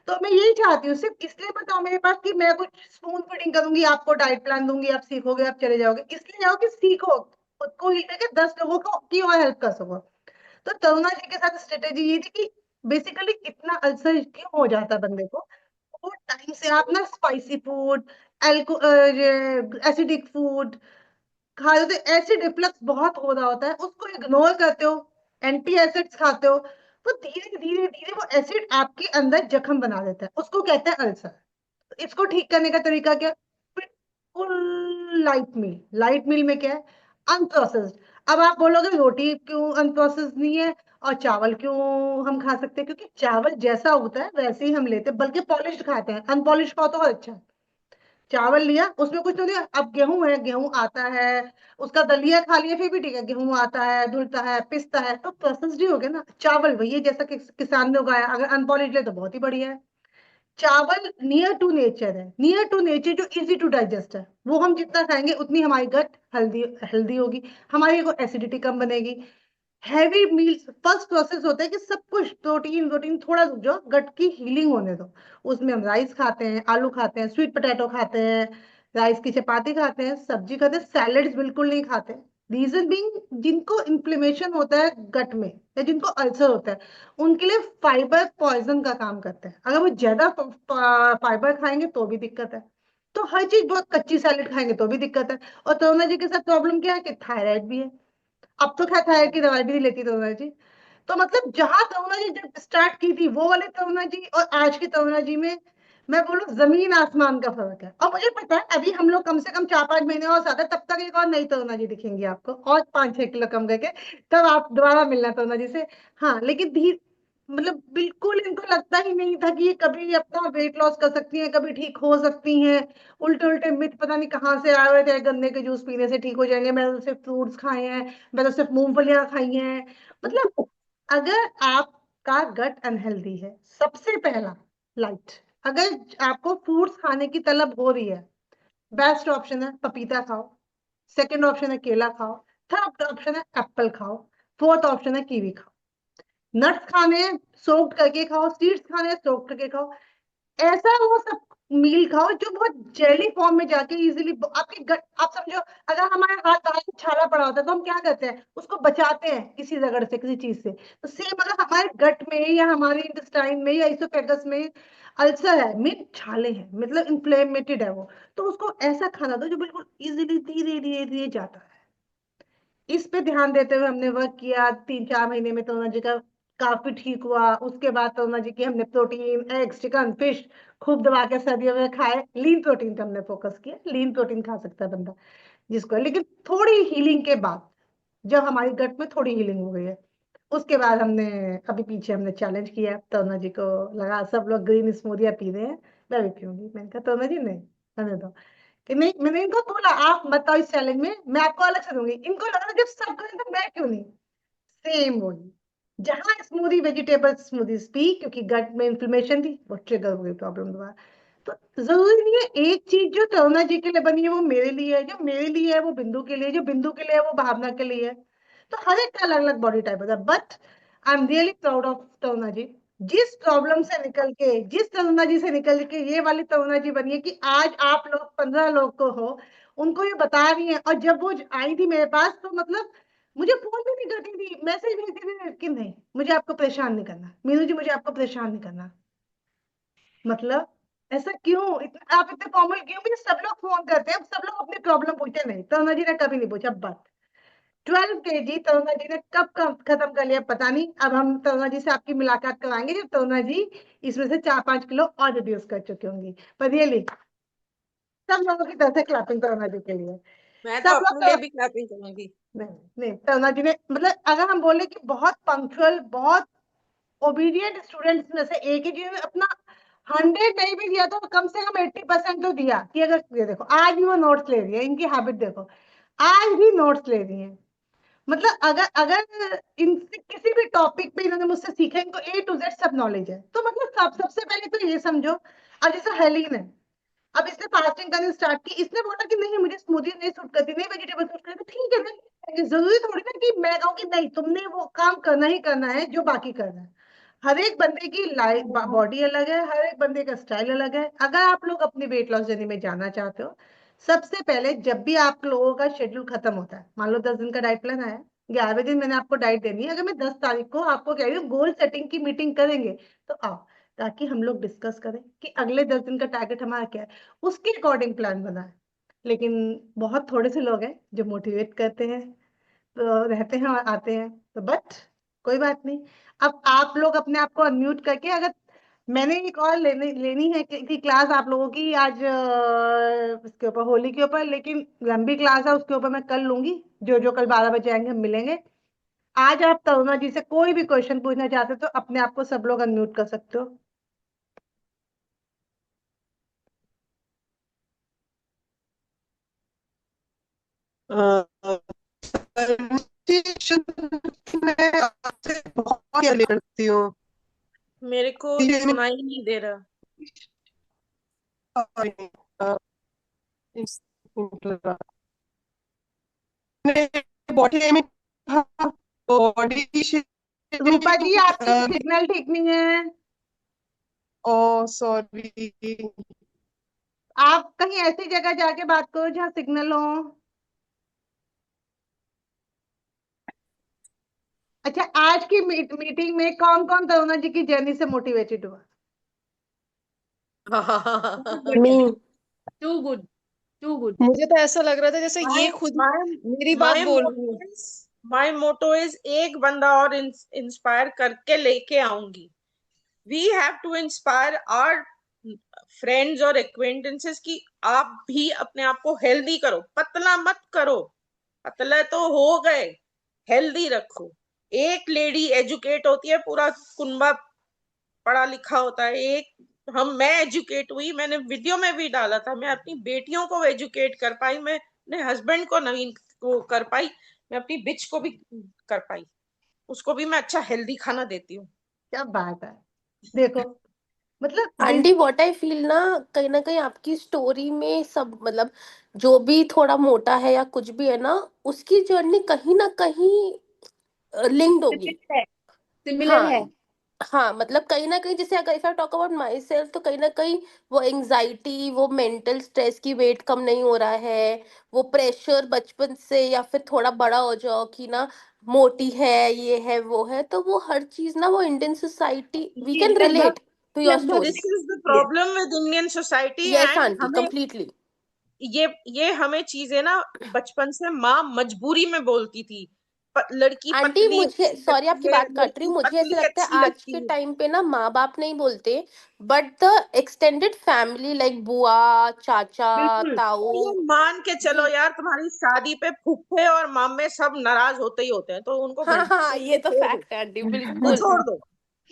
तो मैं यही चाहती हूँ, सिर्फ इसलिए बताओ मेरे पास कि मैं कुछ स्पून फीडिंग करूंगी, आपको डाइट प्लान दूंगी, आप सीखोगे, आप चले जाओगे, इसलिए जाओ कि सीखो, खुद को ही करके 10 लोगों को की और हेल्प कर सको। तो तरुणा जी के साथ स्ट्रेटेजी ये थी कि बेसिकली इतना अल्सर क्यों हो जाता है बंदे को, वो टाइम से आप ना स्पाइसी फूड, एल्को एसिडिक फूड खा रहे हो तो एसिड रिफ्लक्स बहुत हो रहा होता है, उसको इग्नोर करते हो, एंटी एसिड्स खाते हो, तो धीरे धीरे धीरे वो एसिड आपके अंदर जख्म बना देता है, उसको कहते हैं अल्सर। इसको ठीक करने का तरीका क्या, बिल्कुल लाइट मील। लाइट मील में क्या है, अनप्रोसेस्ड। अब आप बोलोगे रोटी क्यों अनप्रोसेस्ड नहीं है और चावल क्यों हम खा सकते हैं, क्योंकि चावल जैसा होता है वैसे ही हम लेते हैं, बल्कि पॉलिश्ड खाते हैं, अनपॉलिश्ड खाओ तो और अच्छा है। चावल लिया उसमें कुछ तो दिया, अब गेहूं है, गेहूं आता है, उसका दलिया खा लिया फिर भी ठीक है, गेहूं आता है, धुलता है, पिसता है, तो प्रोसेस्ड ही हो गया ना। चावल वही है जैसा कि किसान ने उगाया, अगर अनपॉलिश्ड ले तो बहुत ही बढ़िया है। चावल नियर टू नेचर है, नियर टू नेचर जो इजी टू डाइजेस्ट है, वो हम जितना खाएंगे उतनी हमारी गट हेल्दी हेल्दी होगी, हमारी को एसिडिटी कम बनेगी। हैवी मील्स फर्स्ट प्रोसेस होता है कि सब कुछ प्रोटीन प्रोटीन थोड़ा रुक जाओ, गट की हीलिंग होने दो। उसमें हम राइस खाते हैं, आलू खाते हैं, स्वीट पोटैटो खाते हैं, राइस की चपाती खाते हैं, सब्जी खाते हैं, सैलेड्स बिल्कुल नहीं खाते। रीजन बीइंग, जिनको इन्फ्लेमेशन होता है गट में या जिनको अल्सर होता है, उनके लिए फाइबर पॉइजन का काम करता है। अगर वो ज्यादा फाइबर खाएंगे तो भी दिक्कत है, तो हर चीज बहुत कच्ची सैलेड खाएंगे तो भी दिक्कत है। और तरुणा जी के साथ प्रॉब्लम क्या है कि थायराइड भी है, अब तो खैर थायराइड की दवाई भी नहीं लेती तरुणा जी। तो मतलब जहां तरुणा जी जब स्टार्ट की थी वो वाले तरुणा जी और आज की तरुणा जी में, मैं बोलूं जमीन आसमान का फर्क है। और मुझे पता है अभी हम लोग कम से कम 4-5 महीने और साथ है, तब तक एक और नई तरुणा जी दिखेंगी आपको, और 5-6 किलो कम करके, तब आप दोबारा मिलना तरुणा जी से। हाँ लेकिन धीरे, मतलब बिल्कुल इनको लगता ही नहीं था कि ये कभी अपना वेट लॉस कर सकती हैं, कभी ठीक हो सकती हैं। उल्टे उल्टे मिथ पता नहीं कहाँ से आए हुए थे, गन्ने के जूस पीने से ठीक हो जाएंगे, मैंने तो सिर्फ फ्रूट्स खाए हैं, मैंने तो सिर्फ मूंगफलियां खाई हैं। मतलब अगर आपका गट अनहेल्दी है, सबसे पहला लाइट, अगर आपको फ्रूट्स खाने की तलब हो रही है, बेस्ट ऑप्शन है पपीता खाओ, सेकंड ऑप्शन है केला खाओ, थर्ड ऑप्शन है एप्पल खाओ, फोर्थ ऑप्शन है कीवी खाओ। नट्स खाने हैं सोक्ड करके खाओ, सीड्स खाने हैं सोक्ड करके खाओ। ऐसा वो सब मील खाओ जो बहुत जेली फॉर्म में जाके इजीली आपके गट, आप समझो अगर हमारे हाथ बाहर में छाला पड़ा होता है तो हम क्या करते हैं, उसको बचाते हैं किसी रगड़ से, किसी चीज से। तो सेम अगर हमारे गट में या हमारे इंटेस्टाइन में या इसोफेगस में अल्सर है, मीन छाले हैं, मतलब इन्फ्लेमेटेड है वो, तो उसको ऐसा खाना दो जो बिल्कुल इजीली धीरे धीरे धीरे जाता है। इस पे ध्यान देते हुए हमने वर्क किया 3-4 महीने में, तरुणा जी का काफी ठीक हुआ। उसके बाद तरुणा जी की हमने प्रोटीन, एग्स, चिकन, फिश खूब दबा के सर्दियों में खाए, लीन प्रोटीन पे हमने फोकस किया, लीन प्रोटीन खा सकता है बंदा जिसको, लेकिन थोड़ी हीलिंग के बाद, जब हमारी गट में थोड़ी हीलिंग हो गई है, उसके बाद हमने, अभी पीछे हमने चैलेंज किया, तरुणा जी को लगा सब लोग ग्रीन स्मूदियां पी रहे हैं, मैं भी पीऊंगी। मैंने कहा तरुणा जी नहीं, रहने दो। कि नहीं, मैंने इनको बोला आप मत आओ इस चैलेंज में, मैं आपको अलग से दूंगी। इनको लगा जब सब करें तो मैं क्यों नहीं, सेम वही, जहां स्मूदी वेजिटेबल स्मूदीज पी क्योंकि गट में इंफ्लेमेशन थी, वो ट्रिगर हो गई प्रॉब्लम दोबारा। तो जरूरी नहीं है एक चीज जो तरुणा जी के लिए बनी है वो मेरे लिए है, जो मेरे लिए है वो बिंदु के लिए, जो बिंदु के लिए है वो भावना के लिए है। तो हर एक का अलग अलग बॉडी टाइप होता है। But I am really proud of Taruna ji, जिस प्रॉब्लम से निकल के, जिस तरुणा जी से निकल के ये वाली तरुणा जी बनी है कि आज आप लोग 15 लोग को हो, उनको ये बता रही है। और जब वो आई थी मेरे पास तो मतलब मुझे फोन भी नहीं करती थी, मैसेज भेजती थी कि नहीं मुझे आपको परेशान नहीं करना, मीनू जी मुझे आपको परेशान नहीं करना। मतलब ऐसा क्यों, इतना आप इतने फॉर्मल क्यों, मुझे सब लोग फोन करते हैं, सब लोग अपनी प्रॉब्लम पूछते नहीं, तरुणा जी ने कभी नहीं पूछा। बट 12 kg तरुणा जी ने कब खत्म कर लिया पता नहीं। अब हम तरुणा जी से आपकी मुलाकात कराएंगे जब तरुणा जी इसमें से 4-5 किलो और रिड्यूस कर चुकी होंगी। पर रियली सब लोगों की तरफ से क्लैपिंग तरुणा जी के लिए। मैं तो सब लोग अपने तो लिए भी क्लैपिंग करूंगी। नहीं नहीं, तरुणा जी ने मतलब अगर हम बोले कि बहुत पंक्चुअल, बहुत ओबीडियंट स्टूडेंट्स में से एक ही, जिन्होंने अपना 100 नहीं भी दिया तो कम से कम 80% तो दिया कि अगर ये देखो आज भी वो नोट्स ले रही है, इनकी हैबिट देखो, आज भी नोट्स ले रही है। मतलब अगर अगर इनसे किसी भी टॉपिक पे इन्होंने मुझसे सीखा, इनको A to Z सब नॉलेज है, तो मतलब सबसे पहले तो ये समझो। अब जैसे हेलीन है, अब इसने फास्टिंग करनी स्टार्ट की, इसने बोला कि नहीं मुझे स्मूदी नहीं सूट करती, नहीं वेजिटेबल सूट करती, तो ठीक है ना, जरूरी थोड़ी ना कि मैं कहूँ कि नहीं तुमने वो काम करना ही करना है जो बाकी करना है। हर एक बंदे की लाइफ बॉडी अलग है, हर एक बंदे का स्टाइल अलग है। अगर आप लोग अपनी वेट लॉस जर्नी में जाना चाहते हो, सबसे पहले जब भी आप लोगों का शेड्यूल खत्म होता है, मान लो 10 दिन का डाइट प्लान आया, 11वें दिन मैंने आपको डाइट देनी है, अगर मैं 10 तारीख को आपको कह रही हूँ गोल सेटिंग की मीटिंग करेंगे, तो आओ, ताकि हम लोग डिस्कस करें कि अगले 10 दिन का टारगेट हमारा क्या है, उसके अकॉर्डिंग प्लान बनाए। लेकिन बहुत थोड़े से लोग हैं जो मोटिवेट करते हैं, तो रहते हैं और आते हैं, तो बट कोई बात नहीं। अब आप लोग अपने आप को अनम्यूट करके, अगर मैंने एक और लेनी लेनी है कि क्लास आप लोगों की आज इसके ऊपर, होली के ऊपर, लेकिन लंबी क्लास है, उसके ऊपर मैं कल लूंगी। जो जो कल 12 बजे आएंगे हम मिलेंगे। आज आप तरुणा जी से कोई भी क्वेश्चन पूछना चाहते हो तो अपने आप को सब लोग अनम्यूट कर सकते हो। मैं आपसे बहुत care करती हूँ। मेरे को ये सुनाई नहीं दे रहा। बॉडी में बॉडी रूपा जी आपकी शेमिंग। सिग्नल ठीक नहीं है, ओ सॉरी। आप कहीं ऐसी जगह जाके बात करो जहाँ सिग्नल हो। अच्छा, आज की मीटिंग में कौन कौन तरुणा जी की जर्नी से मोटिवेटेड हुआ? Me. Too good, too good. मुझे तो ऐसा लग रहा था जैसे माय ये खुद माय मेरी बात माय बोल रही मोटो है। इज माय मोटो इज एक बंदा और इंस्पायर करके लेके आऊंगी। We have to inspire our friends और एक्वेंटेंसेस की आप भी अपने आप को हेल्दी करो, पतला मत करो। पतले तो हो गए, हेल्दी रखो। एक लेडी एजुकेट होती है, पूरा कुनबा पढ़ा लिखा होता है। मैं एजुकेट हुई, मैंने वीडियो में भी डाला था, मैं अपनी बेटियों को एजुकेट कर पाई, मैं अपने हस्बैंड को नवीन को कर पाई, मैं अपनी बिच को भी कर पाई, उसको भी मैं अच्छा हेल्दी खाना देती हूँ। क्या बात है, देखो, मतलब आंटी व्हाट आई फील ना कहीं आपकी स्टोरी में सब मतलब जो भी थोड़ा मोटा है या कुछ भी है ना, उसकी जर्नी कहीं ना कहीं लिंक्ड होगी। सिमिलर हाँ, है। हाँ, मतलब कहीं ना कहीं जैसे अगर if I talk about my self, तो कहीं ना कहीं वो एंजाइटी, वो मेंटल स्ट्रेस की वेट कम नहीं हो रहा है, वो प्रेशर बचपन से या फिर थोड़ा बड़ा हो जाओ कि ना मोटी है, ये है वो है, तो वो हर चीज ना वो इंडियन सोसाइटी वी ये कैन लगभग रिलेट टू योर लगभग स्टोरी। दिस इज द ये problem with Indian society. Yes and aunty, हमें कंप्लीटली। ये हमें चीजें ना बचपन से माँ मजबूरी में बोलती थी, लड़की आंटी पतली मुझे अच्छी सॉरी आपकी लगती है, बात काट रही लड़की हूँ, मुझे ऐसे पतली लगता है अच्छी आज के लगती है। टाइम पे ना माँ बाप नहीं बोलते, but the extended family like बुआ, चाचा, बिल्कुल। तो ये ताऊ, मान के चलो ये, यार, तुम्हारी शादी पे फूफे और मामे सब नाराज होते ही होते हैं, तो उनको हाँ हाँ, ये तो छोड़ दो, फैक्ट है आंटी, उनको बिल्कुल। छोड़ दो।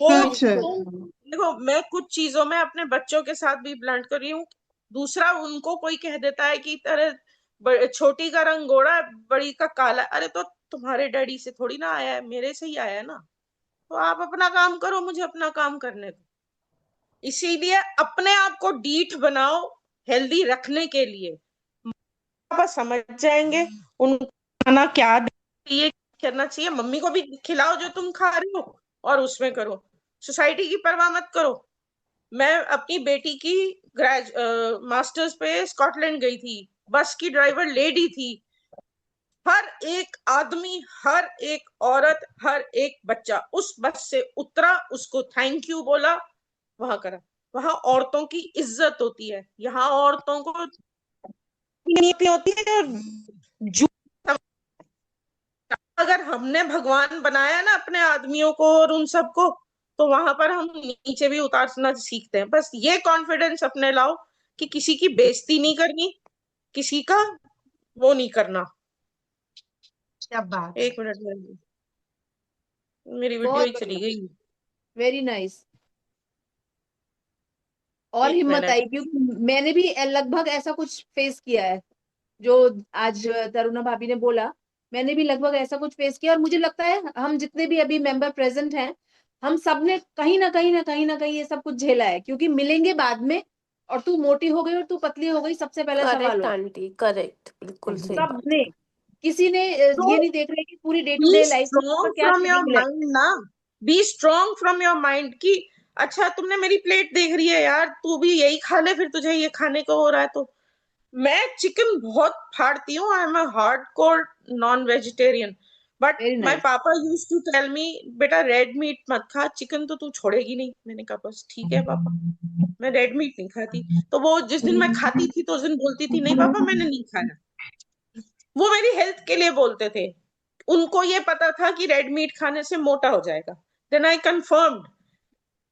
वो सच है। बिल्कुल। देखो, मैं कुछ चीजों में अपने बच्चों के साथ भी ब्लंट कर रही हूँ। दूसरा, उनको कोई कह देता है कि तेरे छोटी का रंग गोरा है, बड़ी का काला, अरे तो तुम्हारे डैडी से थोड़ी ना आया है, मेरे से ही आया है ना। तो आप अपना काम करो, मुझे अपना काम करने दो। इसीलिए अपने आप को डीठ बनाओ हेल्दी रखने के लिए। बस समझ जाएंगे उनको खाना क्या चाहिए, करना चाहिए। मम्मी को भी खिलाओ जो तुम खा रही हो, और उसमें करो, सोसाइटी की परवाह मत करो। मैं अपनी बेटी की मास्टर्स पे स्कॉटलैंड गई थी, बस की ड्राइवर लेडी थी। हर एक आदमी, हर एक औरत, हर एक बच्चा उस बस से उतरा, उसको थैंक यू बोला, वहां करा। वहां औरतों की इज्जत होती है, यहाँ औरतों को नीति होती है। अगर हमने भगवान बनाया ना अपने आदमियों को और उन सबको, तो वहां पर हम नीचे भी उतारना सीखते हैं। बस ये कॉन्फिडेंस अपने लाओ कि किसी की बेइज्जती नहीं करनी, किसी का वो नहीं करना। क्या बात है। 1 मिनट में मेरी वीडियो बहुत ही चली बढ़िया, गई। Very nice. और एक हिम्मत मिनट। आई, क्योंकि मैंने भी लगभग ऐसा कुछ फेस किया है जो आज तरुणा भाभी ने बोला। मैंने भी लगभग ऐसा कुछ फेस किया, और मुझे लगता है हम जितने भी अभी मेंबर प्रेजेंट हैं, हम सब ने कहीं ना कहीं ये सब कुछ झेला है, क्योंकि मिलेंगे बाद में। और तू मोटी हो गई और तू पतली हो गई, सबसे पहले सवाल करेक्ट होगा आंटी, करेक्ट, बिल्कुल सही बात सबने। है। किसी ने तो ये नहीं देख रहे कि पूरी day to be day life का स्ट्रॉन्ग क्या फ्रॉम योर शेड्यूल है। माइंड ना, be strong from your mind की अच्छा तुमने मेरी प्लेट देख रही है यार, तू भी यही खा ले, फिर तुझे ये खाने को हो रहा है तो। मैं चिकन बहुत फाड़ती हूँ, आई am a hardcore non vegetarian, but very my nice. पापा यूज्ड टू टेल मी बेटा रेड मीट मत खा, चिकन तो तू छोड़ेगी नहीं। मैंने कहा बस ठीक है पापा, मैं रेड मीट नहीं खाती। तो वो जिस दिन मैं खाती थी तो उस दिन बोलती थी नहीं पापा मैंने नहीं खाया। वो मेरी हेल्थ के लिए बोलते थे, उनको ये पता था कि रेड मीट खाने से मोटा हो जाएगा। देन आई कंफर्म्ड,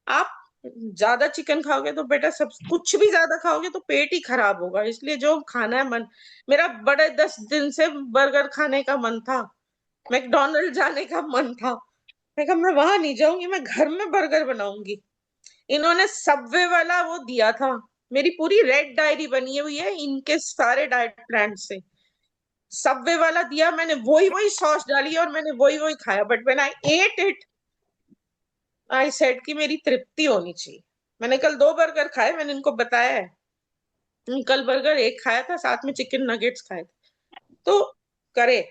आप ज्यादा चिकन खाओगे तो बेटा सब कुछ भी ज्यादा खाओगे तो पेट ही खराब होगा, इसलिए जो खाना है मन। मेरा बड़े 10 दिन से बर्गर खाने का मन था, मैकडोनल्ड जाने का मन था। मैं कहा मैं वहां नहीं जाऊंगी, मैं घर में बर्गर बनाऊंगी। इन्होंने सबवे वाला वो दिया था, मेरी पूरी रेड डायरी बनी हुई है इनके सारे डाइट प्लान से। सबवे वाला दिया, मैंने वही वही सॉस डाली और मैंने वही वही खाया, but when I at it I said कि मेरी तृप्ति होनी चाहिए। मैंने कल 2 बर्गर खाए, मैंने इनको बताया है। कल बर्गर एक खाया था, साथ में चिकन नगेट्स खाए थे। तो करे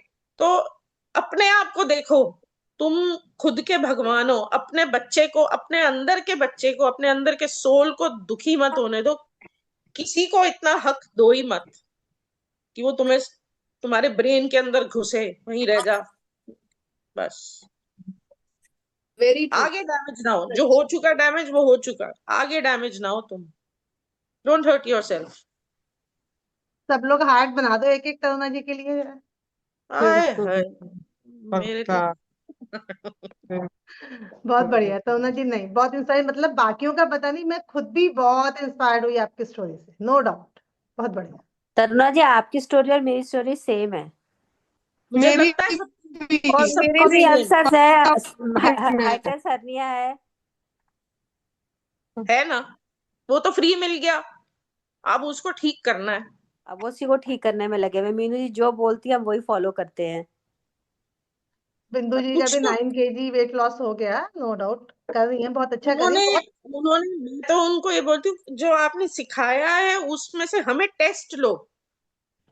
तो अपने आप को देखो, तुम खुद के भगवान हो। अपने बच्चे को, अपने अंदर के बच्चे को, अपने अंदर के सोल को दुखी मत होने दो। किसी को इतना हक दो ही मत कि वो तुम्हें तुम्हारे ब्रेन के अंदर घुसे, वहीं रह जा बस। Very true. आगे डैमेज ना हो, जो हो चुका डैमेज वो हो चुका, आगे डैमेज ना हो तुम। Don't hurt yourself. सब लोग हार्ट बना दो एक एक तरुणा जी के लिए। आए बिल्कुल हाय, मेरे तो पक्का। बहुत बढ़िया तरुणा जी, नहीं बहुत इंस्पायर, मतलब बाकियों का पता नहीं, मैं खुद भी बहुत इंस्पायर्ड हुई आपकी स्टोरी से, नो डाउट। बहुत बढ़िया। तरुणा जी, आपकी स्टोरी और मेरी स्टोरी सेम है। मुझे मेरी लगता है भी और मेरे सबका भी भी अल्सर्स है, सेम है। हाइटस हर्निया है ना, वो तो फ्री मिल गया, अब उसको ठीक करना है। अब उसी को ठीक करने में लगे हुए। मीनू जी जो बोलती है हम वही फॉलो करते हैं। बिंदु जी का कुछ भी तो 9 kg वेट लॉस हो गया, नो डाउट, कर रही हैं, बहुत अच्छा कर रही उन्होंने हैं, बहुत। उन्होंने मैं तो उनको ये बोलती हूँ जो आपने सिखाया है उसमें से हमें टेस्ट लो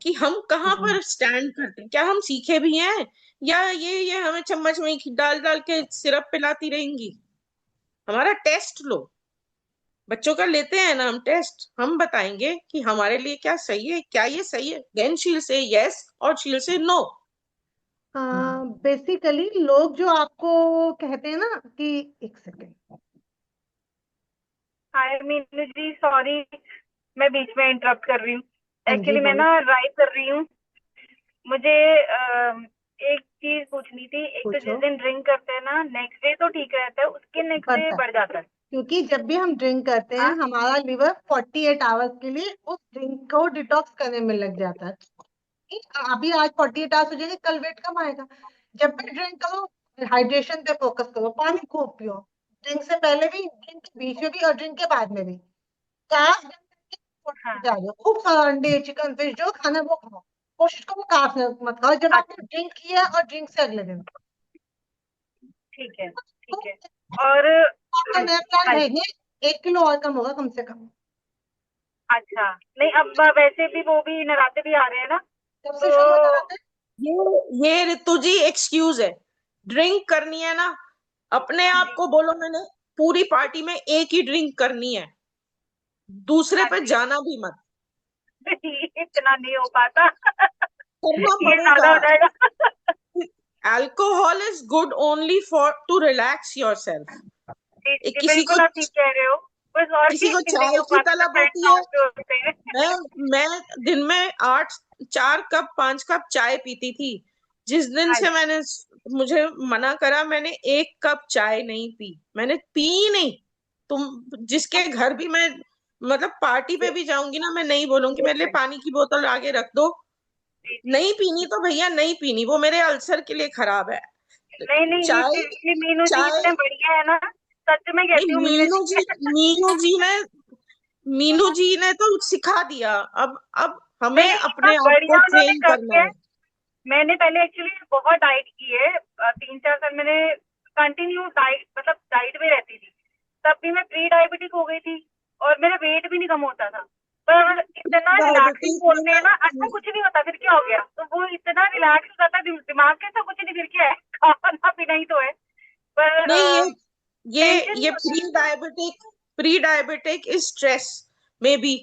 कि हम कहाँ पर स्टैंड करते हैं, क्या हम सीखे भी हैं, या ये हमें चम्मच में ही डाल डाल के सिरप पिलाती रहेंगी। हमारा टेस्ट लो, बच्चों का लेते हैं ना हम टेस्ट, हम बताएंगे कि हमारे लिए क्या सही है, क्या ये सही है, then she will say yes और she will say no. Basically लोग जो आपको कहते हैं ना कि, एक second, hi Meenu ji, sorry मैं बीच में इंटरप्ट कर रही हूँ। हाँ जी एक्चुअली मैं बोलो, ना ड्राइव कर रही हूँ। मुझे एक चीज पूछनी थी। एक तो पूछो। जिस दिन ड्रिंक करते हैं ना, नेक्स्ट डे तो ठीक रहता है, उसके नेक्स्ट डे बढ़ता है, बढ़ जाता है। क्योंकि जब भी हम ड्रिंक करते हैं हाँ हमारा लिवर 48 आवर्स के लिए उस ड्रिंक को डिटॉक्स करने में लग जाता है। अभी आज 48 आवर्स हो जाएंगे, कल वेट कम आएगा। जब भी ड्रिंक करो, हाइड्रेशन पे फोकस करो, पानी खूब पियो, ड्रिंक से पहले भी, ड्रिंक के बीच में भी और ड्रिंक के बाद में भी। कार्ब हाँ। खूब सारा अंडे चिकन फिश जो खाना है वो खाओ, कोशिश करो कार्ब मत खाओ जब अच्छा, आपने ड्रिंक किया और ड्रिंक से अगले दिन। ठीक है ठीक है। और आपका नया प्लान हाँ है जी। ये, 1 किलो और कम होगा कम से कम। अच्छा, नहीं अब वैसे भी वो भी नवरात्रे भी आ रहे हैं ना, कब से तो शुरू होता रहता है? ये ऋतु जी एक्सक्यूज है, ड्रिंक करनी है ना, अपने हाँ आप जी को बोलो मैंने पूरी पार्टी में एक ही ड्रिंक करनी है, दूसरे हाँ पे जी। जाना भी मत। इतना नहीं हो पाता। करना ये पड़ेगा। ज्यादा हो जाएगा। Alcohol is good only for to relax yourself. जी जी, किसी को बिल्कुल आप ठीक कह रहे हो। बस और किसी को नहीं चाय हो की पाता तो तलब फ्रेंड होती है, काउंट होते हैं। मैं दिन में 4 कप 5 कप चाय पीती थी। जिस दिन हाँ से जी मुझे मना करा, मैंने 1 कप चाय नहीं पी, मैंने पी नहीं। तुम जिसके घर भी मैं मतलब पार्टी पे भी जाऊंगी ना, मैं नहीं बोलूंगी मेरे लिए पानी की बोतल आगे रख दो। जी जी। नहीं पीनी तो भैया नहीं पीनी, वो मेरे अल्सर के लिए खराब है। नहीं नहीं, ये चाय सीरियसली मीनू जी चाय इतने बढ़िया है ना, सच में नहीं, कहती हूँ, मिलने मीनू जी, मीनू जी ने मीनू जी ने तो सिखा दिया, अब हमें नहीं, इतना अपने आप बढ़िया को उन्होंने ट्रेन कर करना दिया है। है। मैंने पहले एक्चुअली बहुत डाइट की है, 3-4 साल मैंने कंटिन्यू डाइट, मतलब डाइट में रहती थी। तब भी मैं प्री डायबिटिक हो गई थी और मेरा वेट भी नहीं कम होता था। पर इतना रिलैक्सिंग डायबिटीज में बोलते हैं ना, अच्छा ना, कुछ नहीं होता, फिर क्या हो गया, तो वो इतना रिलैक्स हो जाता है, दिमाग के, ऐसा कुछ नहीं, फिर क्या है, खाना पीना ही तो है। पर नहीं, टेंशन नहीं ये होता है। Pre diabetic is stress may be.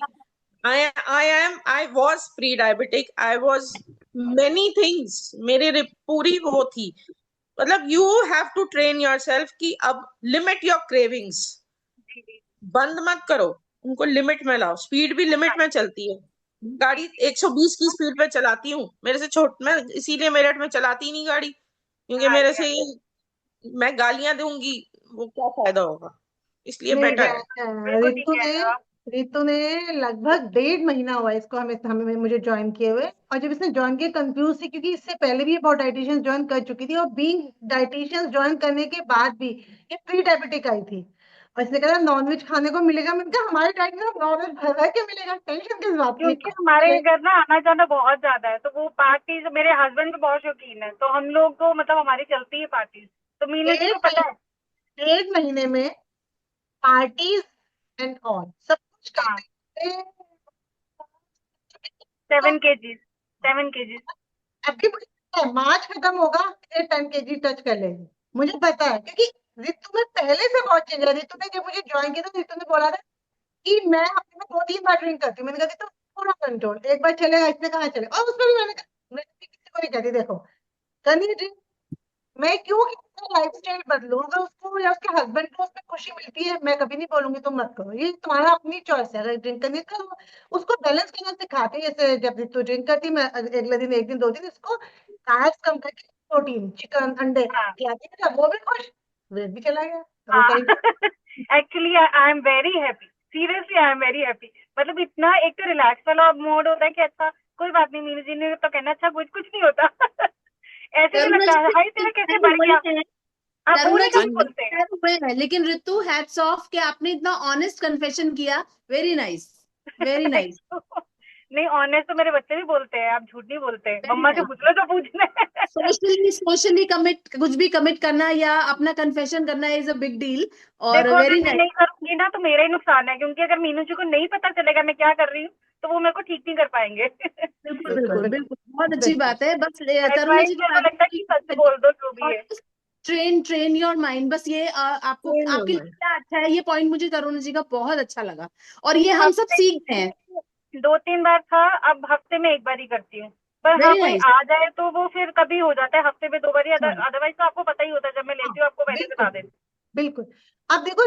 I was pre-diabetic. I was many things. पूरी वो थी। मतलब you have to train yourself कि अब limit your cravings. जी जी। बंद मत करो, उनको लिमिट में लाओ। स्पीड भी लिमिट में चलती है। गाड़ी 120 की स्पीड पे चलाती हूँ, मेरे से मैं इसीलिए मेरठ में चलाती ही नहीं गाड़ी, क्योंकि हाँ मेरे जी, हाँ से जी। मैं गालियां दूंगी, वो क्या फायदा होगा, इसलिए नहीं बेटर है। बिल्कुल ठीक है आप। रितु ने लगभग 1.5 महीना हुआ इसको हमें मुझे ज्वाइन किए हुए, और जब इसने ज्वाइन किया कंफ्यूज थी, क्योंकि इससे पहले भी ये बहुत डाइटिशियन ज्वाइन कर चुकी थी, और बीइंग डाइटिशियन ज्वाइन करने के बाद भी ये प्री डायबिटिक आई थी, और इसने कहा नॉनवेज खाने को मिलेगा। मैंने कहा हमारे डाइट में नॉनवेज भर भर के मिलेगा, टेंशन किस बात की है, क्योंकि कुछ हमारे मिलेगा। घर ना आना जाना बहुत ज्यादा है, तो वो पार्टीज, मेरे हस्बैंड भी बहुत शौकीन है, तो हम लोग को मतलब हमारी चलती है पार्टीज, तो मीनू जी डेढ़ को पता है। डेढ़ महीने में पार्टीज एंड ऑल सब कुछ हाँ, करते हैं। 7 kg, 7 kg। अभी मुझे पता है, मार्च खत्म होगा फिर 10 kg टच कर लेंगे, मुझे पता है, क्योंकि रितु में पहले से बहुत चेंज है। रितु ने जब मुझे ज्वाइन किया था, रितु ने बोला था कि मैं हफ्ते में 2-3 बार ड्रिंक करती हूँ। मैंने कहा कि तो पूरा कंट्रोल, एक बार चलेगा, इसने कहा चले, और उसमें भी मैंने कहा मैं किसी को नहीं कहती, देखो करनी ड्रिंक, मैं क्यों लाइफ स्टाइल बदलूं, अगर उसको या उसके हस्बैंड को उसमें खुशी मिलती है, मैं कभी नहीं बोलूंगी तुम मत करो, ये तुम्हारा अपनी चॉइस है। अगर ड्रिंक करनी है तो उसको बैलेंस करना सिखाते हैं, जैसे जब तू ड्रिंक करती, मैं अगले दिन, एक दिन, 2 दिन इसको कार्ब्स कम करके प्रोटीन, चिकन, अंडे हाँ खिलाती है, वो भी खुश, वेट भी चला गया, अब वो हाँ। कहीं। Actually I am very happy, seriously I am very happy. मतलब इतना एक तो रिलैक्स वाला मोड होता है कि अच्छा कोई बात नहीं, मीनू जी ने तो कहना अच्छा कुछ कुछ नहीं होता। ऐसे नहीं तरुणा लगता जी हाय तेरा कैसे बढ़ हुए गया। हैं, हाँ, तरुणा बोले जी कभी बोलते हैं। हुए हैं, लेकिन ऋतु हैट्स ऑफ कि आपने इतना ऑनेस्ट कन्फेशन किया। वेरी नाइस, वेरी नाइस, नहीं, ऑनेस्ट तो मेरे बच्चे भी बोलते हैं, आप झूठ नहीं बोलते, वेरी मम्मा से नाइस। पूछ लो तो पूछना। सोशली कमिट, कुछ भी कमिट करना या अपना कन्फेशन करना इज अ बिग डील, और देखो अगर वेरी मैं नाइस। नहीं करूंगी ना तो मेरा ही नुकसान है, क्योंकि अगर मीनू जी को नहीं पता चलेगा मैं क्या कर रही हूँ तो वो मेरे को ठीक नहीं कर पाएंगे। बिल्कुल बिल्कुल बिल्कुल बिल्कुल बिल्कुल, बहुत अच्छी बिल्कुल। बात है। बस तरुणा एडवाइस जी की मेरे को लगता है कि सच बात बोल दो जो भी है। ट्रेन ट्रेन योर माइंड, बस ये आपको ट्रेन योर आपके लिए माइंड। क्या अच्छा है, ये पॉइंट मुझे तरुण जी का बहुत अच्छा लगा, और ये हम सब हफ्ते सीख गए हैं। 2-3 बार था, अब हफ्ते में एक बार ही करती हूँ। पर हाँ, वेरी कोई नाइस। आ जाए तो वो फिर कभी हो जाता है हफ्ते में 2 बार ही, हाँ अदरवाइज तो आपको पता ही होता है, जब मैं हाँ, लेती हूँ आपको पहले ही बिल्कुल बता देती बिल्कुल। अब देखो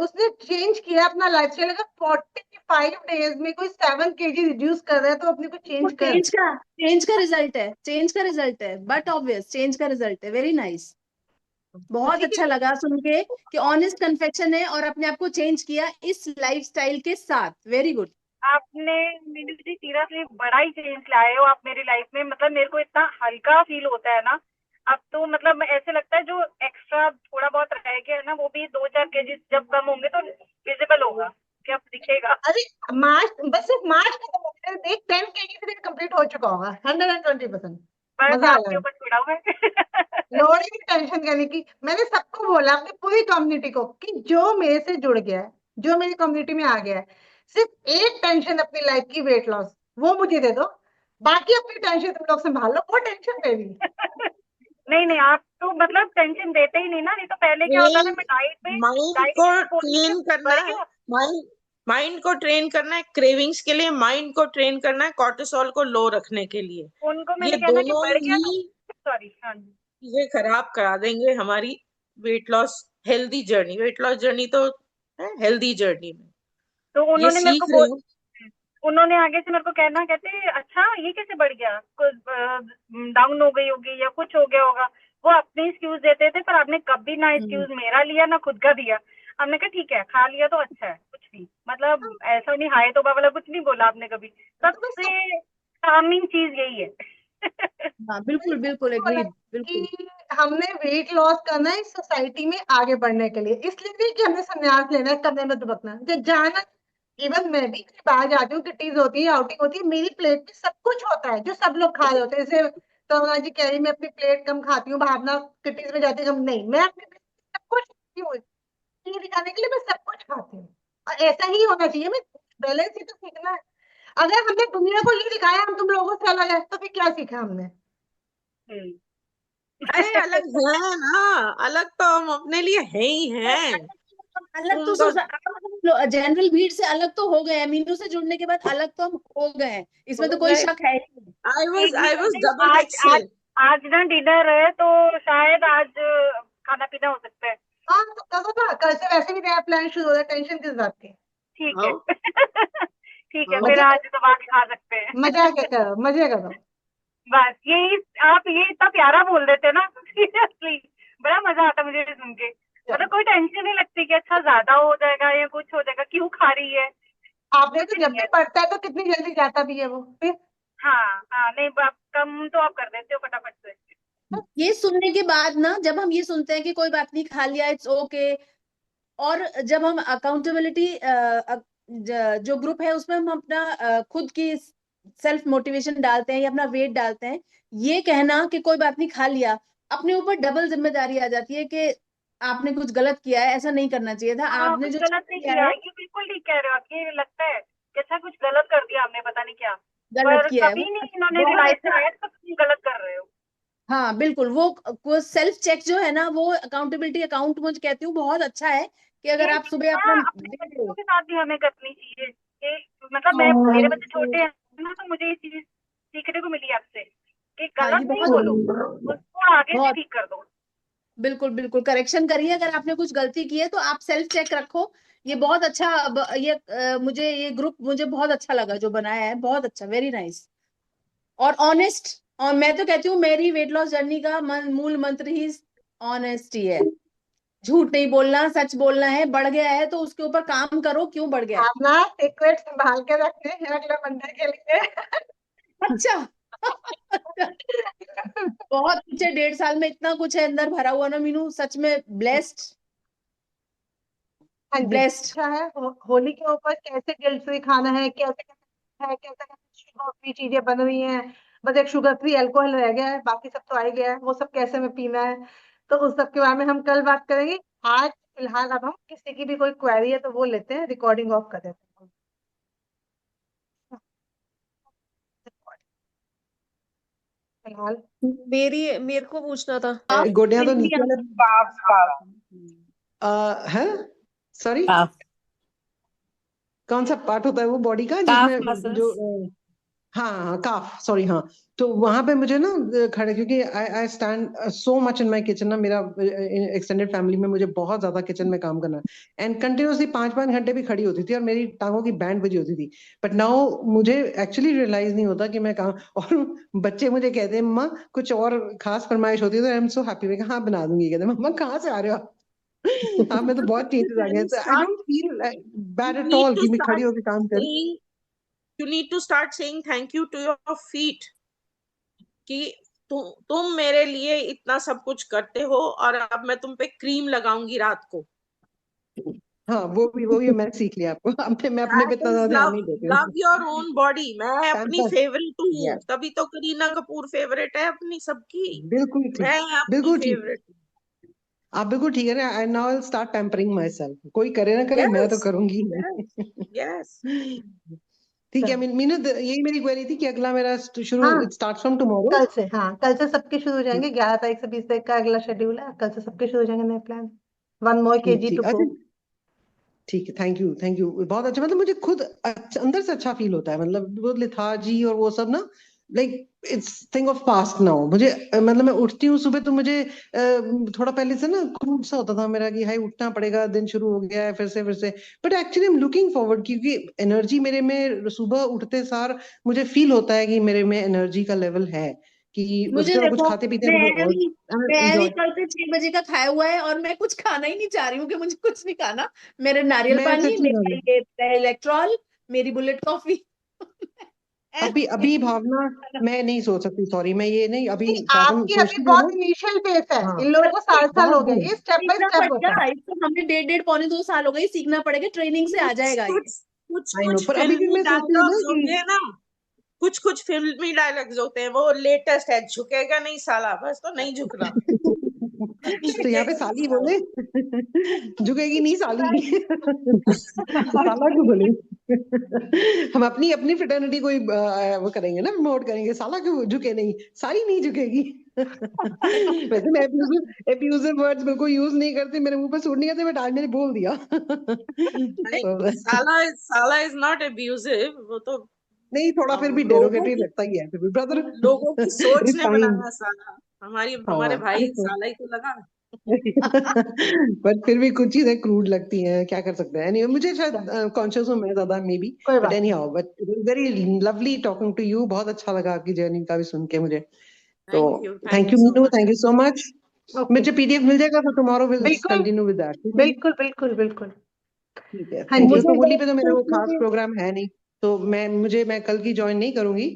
उसने चेंज किया अपना लाइफस्टाइल, अगर 45 डेज में कोई 7 kg रिड्यूस कर रहा है तो अपने को वो चेंज कर। चेंज का रिजल्ट है, चेंज का रिजल्ट है, बट ऑब्वियस चेंज का रिजल्ट है। वेरी नाइस, बहुत उसी के अच्छा लगा सुन के कि ऑनेस्ट कन्फेक्शन है और अपने आप को चेंज किया इस लाइफस्टाइल के साथ। Very good. आपने मीनू जी सीरियसली बड़ा ही चेंज लाए हो आप मेरी लाइफ में। मतलब मेरे को इतना हल्का फील होता है ना अब तो, मतलब ऐसे लगता है जो एक्स्ट्रा थोड़ा बहुत रह गया है ना, वो भी 2-4 kg जब कम होंगे तो विजिबल होगा, कि अब दिखेगा। अरे मार्च, बस सिर्फ मार्च खत्म हो गया, देख 10 kg से कंप्लीट हो चुका होगा, 120%। बस मजा आ आपके रहा है, ऊपर छोड़ा हुआ है। लोड ही नहीं टेंशन करने की। मैंने सबको बोला, अपनी पूरी कम्युनिटी को, कि जो मेरे से जुड़ गया है, जो मेरी कम्युनिटी में आ गया है, सिर्फ एक टेंशन अपनी लाइफ की, वेट लॉस, वो मुझे दे दो, बाकी अपनी टेंशन तुम लोग संभाल लो, वो टेंशन मेरी। नहीं नहीं, आप तो मतलब टेंशन देते ही नहीं ना, नहीं तो पहले क्या होता था, ट्रेन मैं डाइट में माइंड डाइट को में बोलती थी ट्रेन करना बढ़ है। गया। माइंड माइंड को ट्रेन करना है क्रेविंग्स के लिए, माइंड को ट्रेन करना है कॉर्टिसोल को लो रखने के लिए। उनको ये मैंने कहना कि दोनों बढ़ गया तो ही सॉरी, हाँ जी। चीजें खराब करा देंगे हमारी weight loss healthy journey. Weight loss journey तो है हेल्दी जर्नी में, तो ये उन्होंने मेरे को सीख रही हूँ। उन्होंने आगे से मेरे को कहना, कहते अच्छा ये कैसे बढ़ गया, कुछ डाउन हो गई होगी या कुछ हो गया होगा। वो अपने एक्सक्यूज देते थे, पर आपने कभी ना एक्सक्यूज मेरा लिया ना खुद का दिया। हमने कहा ठीक है, खा लिया तो अच्छा है, कुछ नहीं, मतलब ऐसा नहीं हाय तो वाला कुछ नहीं बोला आपने कभी। तो मैं सब सबसे चार्मिंग चीज यही है। हाँ मैंने बिल्कुल बिल्कुल, सबको बोला एग्रीड, बिल्कुल। कि हमने वेट लॉस करना है इस सोसाइटी में आगे बढ़ने के लिए, इसलिए नहीं कि हमने संन्यास लेना है, कंधे में दुबकना, जब जाना इवन मैं भी कहीं बाहर जाती हूँ, किटीज होती है, आउटिंग होती है, मेरी प्लेट में सब कुछ होता है जो सब लोग खा रहे होते हैं। जैसे तरुणा जी कह रही मैं अपनी प्लेट कम खाती हूँ, भावना किटीज में जाती है कम, नहीं, मैं अपनी प्लेट में सब कुछ खाती हूँ, ये दिखाने के लिए मैं सब कुछ खाती हूँ। और ऐसा ही होना चाहिए, मैं बैलेंस ही तो सीखना है। अगर हमने दुनिया को ये दिखाया हम तुम लोगों से अलग है, तो फिर क्या सीखा हमने? अरे अलग है ना, अलग तो हम अपने लिए है ही हैं। अलग तो तुम जनरल भीड़ से अलग तो हो गए हैं, मीनू से जुड़ने के बाद अलग तो हम हो गए हैं, इसमें तो कोई शक है ही नहीं। I was नहीं, double आज XL. आज ना डिनर है तो शायद आज खाना पीना हो सकता है। हाँ तो करो ना, कल से वैसे भी नया प्लान शुरू हो रहा है, टेंशन किस बात की? ठीक है। हाँ। ठीक है, हाँ। फिर आज दबा के खा सकते हैं। मजा क्या करो, मजे करो। बस यही, आप ये इतना प्यारा बोल देते ना, सीरियसली बड़ा मजा आता मुझे सुन के। मतलब कोई टेंशन नहीं लगती कि अच्छा ज्यादा हो जाएगा या कुछ हो जाएगा, क्यों खा रही है। आपने तो जब भी पढ़ता है तो कितनी जल्दी जाता भी है वो फिर। हाँ हाँ, नहीं कम तो आप कर देते हो फटाफट से। ये सुनने के बाद ना, जब हम ये सुनते हैं कि कोई बात नहीं खा लिया, इट्स ओके, और जब हम अकाउंटेबिलिटी जो ग्रुप है उसमें हम अपना खुद की सेल्फ मोटिवेशन डालते हैं या अपना वेट डालते हैं, ये कहना कि कोई बात नहीं खा लिया, अपने ऊपर डबल जिम्मेदारी आ जाती है कि आपने कुछ गलत किया है, ऐसा नहीं करना चाहिए था, हाँ, आपने कुछ जो गलत नहीं किया किया, है ये बिल्कुल ठीक कह रहे हो आप। ये लगता है कि अच्छा कुछ गलत कर दिया हमने, पता नहीं क्या, गलत पर किया है, कभी वो नहीं इन्होंने बहुत रियलाइज अच्छा। कराया कि तुम गलत कर रहे हो। हाँ बिल्कुल, वो सेल्फ चेक जो है ना, वो अकाउंटेबिलिटी अकाउंट मुझे कहती हूँ बहुत अच्छा है कि अगर ये आप चीज सुबह ना अपना अपने बच्चों के साथ भी हमें करनी चाहिए कि मतलब मेरे बच्चे छोटे हैं ना, तो मुझे ये चीज सीखने को मिली आपसे कि हाँ, ये गलत नहीं बहुत बोलो, उसको आगे से बहुत ठीक कर दो। बिल्कुल बिल्कुल करेक्शन करिए, अगर आपने कुछ गलती की है तो आप सेल्फ चेक रखो। ये बहुत अच्छा, मुझे ये ग्रुप मुझे बहुत अच्छा लगा जो बनाया है, बहुत अच्छा, वेरी नाइस और ऑनेस्ट। और मैं तो कहती हूँ मेरी वेट लॉस जर्नी का मूल मंत्र ही ऑनेस्टी है, झूठ नहीं बोलना, सच बोलना है। बढ़ गया है तो उसके ऊपर काम करो, क्यों बढ़ गया है। आप ना सीक्रेट संभाल के रखते हैं अगले मंडे के लिए। अच्छा। बहुत कुछ है, 1.5 साल में इतना कुछ है अंदर भरा हुआ ना मीनू, सच में ब्लेस्ड। हाँ जी, ब्लेस्ड। अच्छा है। होली के ऊपर कैसे गिल्ट फ्री खाना है, कैसे कैसे है, कैसे कैसे शुगर फ्री चीजें बन रही हैं, बस एक शुगर फ्री अल्कोहल रह गया है, बाकी सब तो आ ही गया है, वो सब कैसे में पीना है, तो उस सब के बारे में हम कल बात करेंगे। आज फिलहाल अब हम किसी की भी कोई क्वेरी है तो वो लेते हैं, रिकॉर्डिंग ऑफ कर देते हैं फिलहाल। मेरे को पूछना था। गोटियां तो नीचे वाले है, सॉरी काफ कौन सा पार्ट होता है वो बॉडी का काफ जिसमें मसल्स। जो हाँ हाँ काफ, सॉरी हाँ। तो वहां पे मुझे ना खड़े, क्योंकि I stand so much in my kitchen ना, मेरा एक्सटेंडेड फैमिली में मुझे बहुत ज्यादा किचन में काम करना है एंड कंटिन्यूसली 5-5 घंटे भी खड़ी होती थी और मेरी टांगों की बैंड बजी होती थी। बट नाउ मुझे एक्चुअली रियलाइज नहीं होता कि मैं काम, और बच्चे मुझे कहते हैं मम्मा कुछ और खास फरमाइश होती है तो आई एम सो हैप्पी, मैं हाँ बना दूंगी, कहते मम्मा कहाँ से आ रहे हो आप? हाँ मैं तो बहुत चेंजेस आ गए, I don't feel bad at need all to कि मैं start खड़ी होकर काम कर। saying you need to start saying thank you to your feet कि तुम मेरे लिए इतना सब कुछ करते हो और अब मैं तुम पे क्रीम लगाऊंगी रात को। हाँ वो भी मैं सीख लिया आपको। मैं अपने पे That इतना is ज्यादा ध्यान love, नहीं देती love हूँ। your own body। मैं अपनी पैम्पर्स, फेवरेट हूँ, यस तभी तो करीना कपूर फेवरेट है अपनी सबकी। बिल्कुल ठीक, मैं अपनी बिल्कुल ठीक, फेवरेट। आप बिल्कुल ठीक है। I now start pampering my self, कोई करे ना करे मैं तो यस करूंगी। यस। ठीक है मीनू, यही मेरी क्वेरी थी कि अगला मेरा शुरू हाँ, इट स्टार्ट फ्रॉम टुमारो। कल से, हाँ कल से सबके शुरू हो जाएंगे, 11 तारीख से 20 तारीख का अगला शेड्यूल है, कल से सबके शुरू हो जाएंगे नए प्लान। 1 more ठीक kg ठीक, to अच्छा go। ठीक है, थैंक यू बहुत अच्छा, मतलब मुझे खुद अंदर से अच्छा फील होता है, मतलब वो लिथार्जी और वो सब ना, like it's thing of past now. मुझे मतलब मैं उठती हूँ सुबह तो मुझे थोड़ा पहले से ना क्रूड सा होता था मेरा कि हाई उठना पड़ेगा, दिन शुरू हो गया है फिर से। But actually I am looking forward, क्योंकि एनर्जी मेरे में सुबह उठते सार मुझे फील होता है कि मेरे में एनर्जी का लेवल है, कि मुझे उसके बाद कुछ देखो, खाते पीते मैं हैं अभी मैं अभी एंजॉय। कल से 6 बजे का खाया हुआ है और मैं कुछ खाना ही नहीं चाह रही हूँ कि मुझे कुछ नहीं खाना। मेरे नारियल मैं पानी, सच मेरा में ये इलेक्ट्रॉल, मेरी बुलेट कॉफी। अभी भावना मैं नहीं सोच सकती, सॉरी मैं ये नहीं, अभी नहीं, साधन आपकी अभी सोचती हूँ बहुत ना। इनिशियल फेस है, हाँ इन लोगों को साल साल बहुत हो गए, दूर, ये स्टेप बाय सीखना स्टेप होता पड़ेगा है। इसको, हमें 1.5 पौने 2 साल हो गए, सीखना पड़ेगा, ट्रेनिंग से आ जाएगा ये। कुछ आई नो, कुछ पर अभी भी फिल्मी मैं सोचती हूँ ना डायलॉग्स होते कि हैं ना, कुछ कुछ फिल्मी डायलॉग्स होते हैं, वो लेटेस्ट है, झुकेगा नहीं साला, बस तो नहीं झुकना। तो यहाँ पे झुकेगा नहीं साली साला। बोले झुकेगी नहीं साली साला क्यों बोले हम अपनी अपनी फ्रेटर्निटी को ही वो करेंगे ना, प्रमोट करेंगे, साला क्यों झुके नहीं, साली नहीं झुकेगी वैसे मैं एब्यूजिव वर्ड्स बिल्कुल यूज नहीं करती, मेरे मुंह पे सूट नहीं करते, बट आज मैंने बोल दिया नहीं, साला इज नॉट एब्यूजिव, वो तो नहीं, थोड़ा फिर भी लोगों डेरोगेटरी की लगता ही है फिर भी ब्रदर लोगों की सोच ने रिफाइंड बनाया साला। हमारे हाँ भाई साला ही तो लगा। बट फिर भी कुछ चीजें क्रूड लगती हैं, क्या कर सकते हैं। एनीवे मुझे शायद कॉन्शियस हूँ मैं ज्यादा मे बी, कोई बट बात anyhow, but very lovely talking to you, बहुत अच्छा लगा आपकी जर्नी का भी सुन के मुझे। तो thank thank you you so Meenu, much. Thank you so much. Okay, मुझे पीडीएफ मिल जाएगा, तो टुमारो विल बिल्कुल कंटिन्यू विद दैट, ठीक है? बिल्कुल बिल्कुल बिल्कुल। ठीक है, हाँ थैंक जी, यू। तो होली मुझे पे तो मेरा कोई खास प्रोग्राम है नहीं, तो मैं कल की ज्वाइन नहीं करूंगी,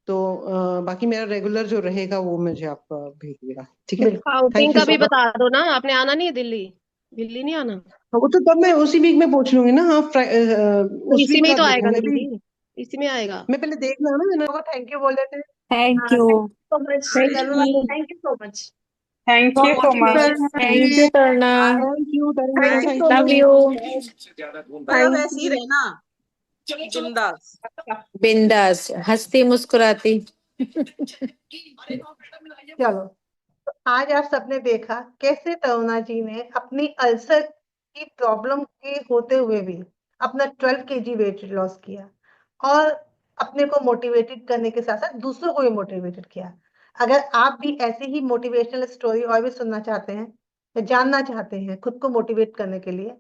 तो बाकी मेरा रेगुलर जो रहेगा वो मुझे आप भेजिएगा, ठीक है? बिल्कुल। आउटिंग थैंक यू का सो भी मच। बता दो ना, आपने आना नहीं है दिल्ली, दिल्ली नहीं आना? वो तो तब मैं उसी वीक में पूछ लूंगी ना, हाँ तो उस इसी वीक में ही का तो आएगा देखूंगी ना अभी, दीदी, इसी में आएगा। मैं पहले देख लूँ ना, को थैंक यू बोल देते हैं। Thank thank you. You so much thank Taruna, you thank you so much. Thank for you so much. Motivation. Thank you Taruna, thank you Taruna, thank you thank so love much. You. मतलब ऐसे ही रहना बिंदास। बिंदास, हंसती मुस्कुराती। चलो, तो आज आप सबने देखा कैसे तरुणा जी ने अपनी अल्सर की प्रॉब्लम के होते हुए भी अपना 12 kg वेट लॉस किया, और अपने को मोटिवेटेड करने के साथ साथ दूसरों को भी मोटिवेटेड किया। अगर आप भी ऐसी ही मोटिवेशनल स्टोरी और भी सुनना चाहते हैं या जानना चाहते हैं खुद को मोटिवेट करने के लिए,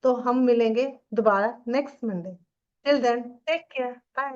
तो हम मिलेंगे दोबारा next Monday. Till then take care, bye.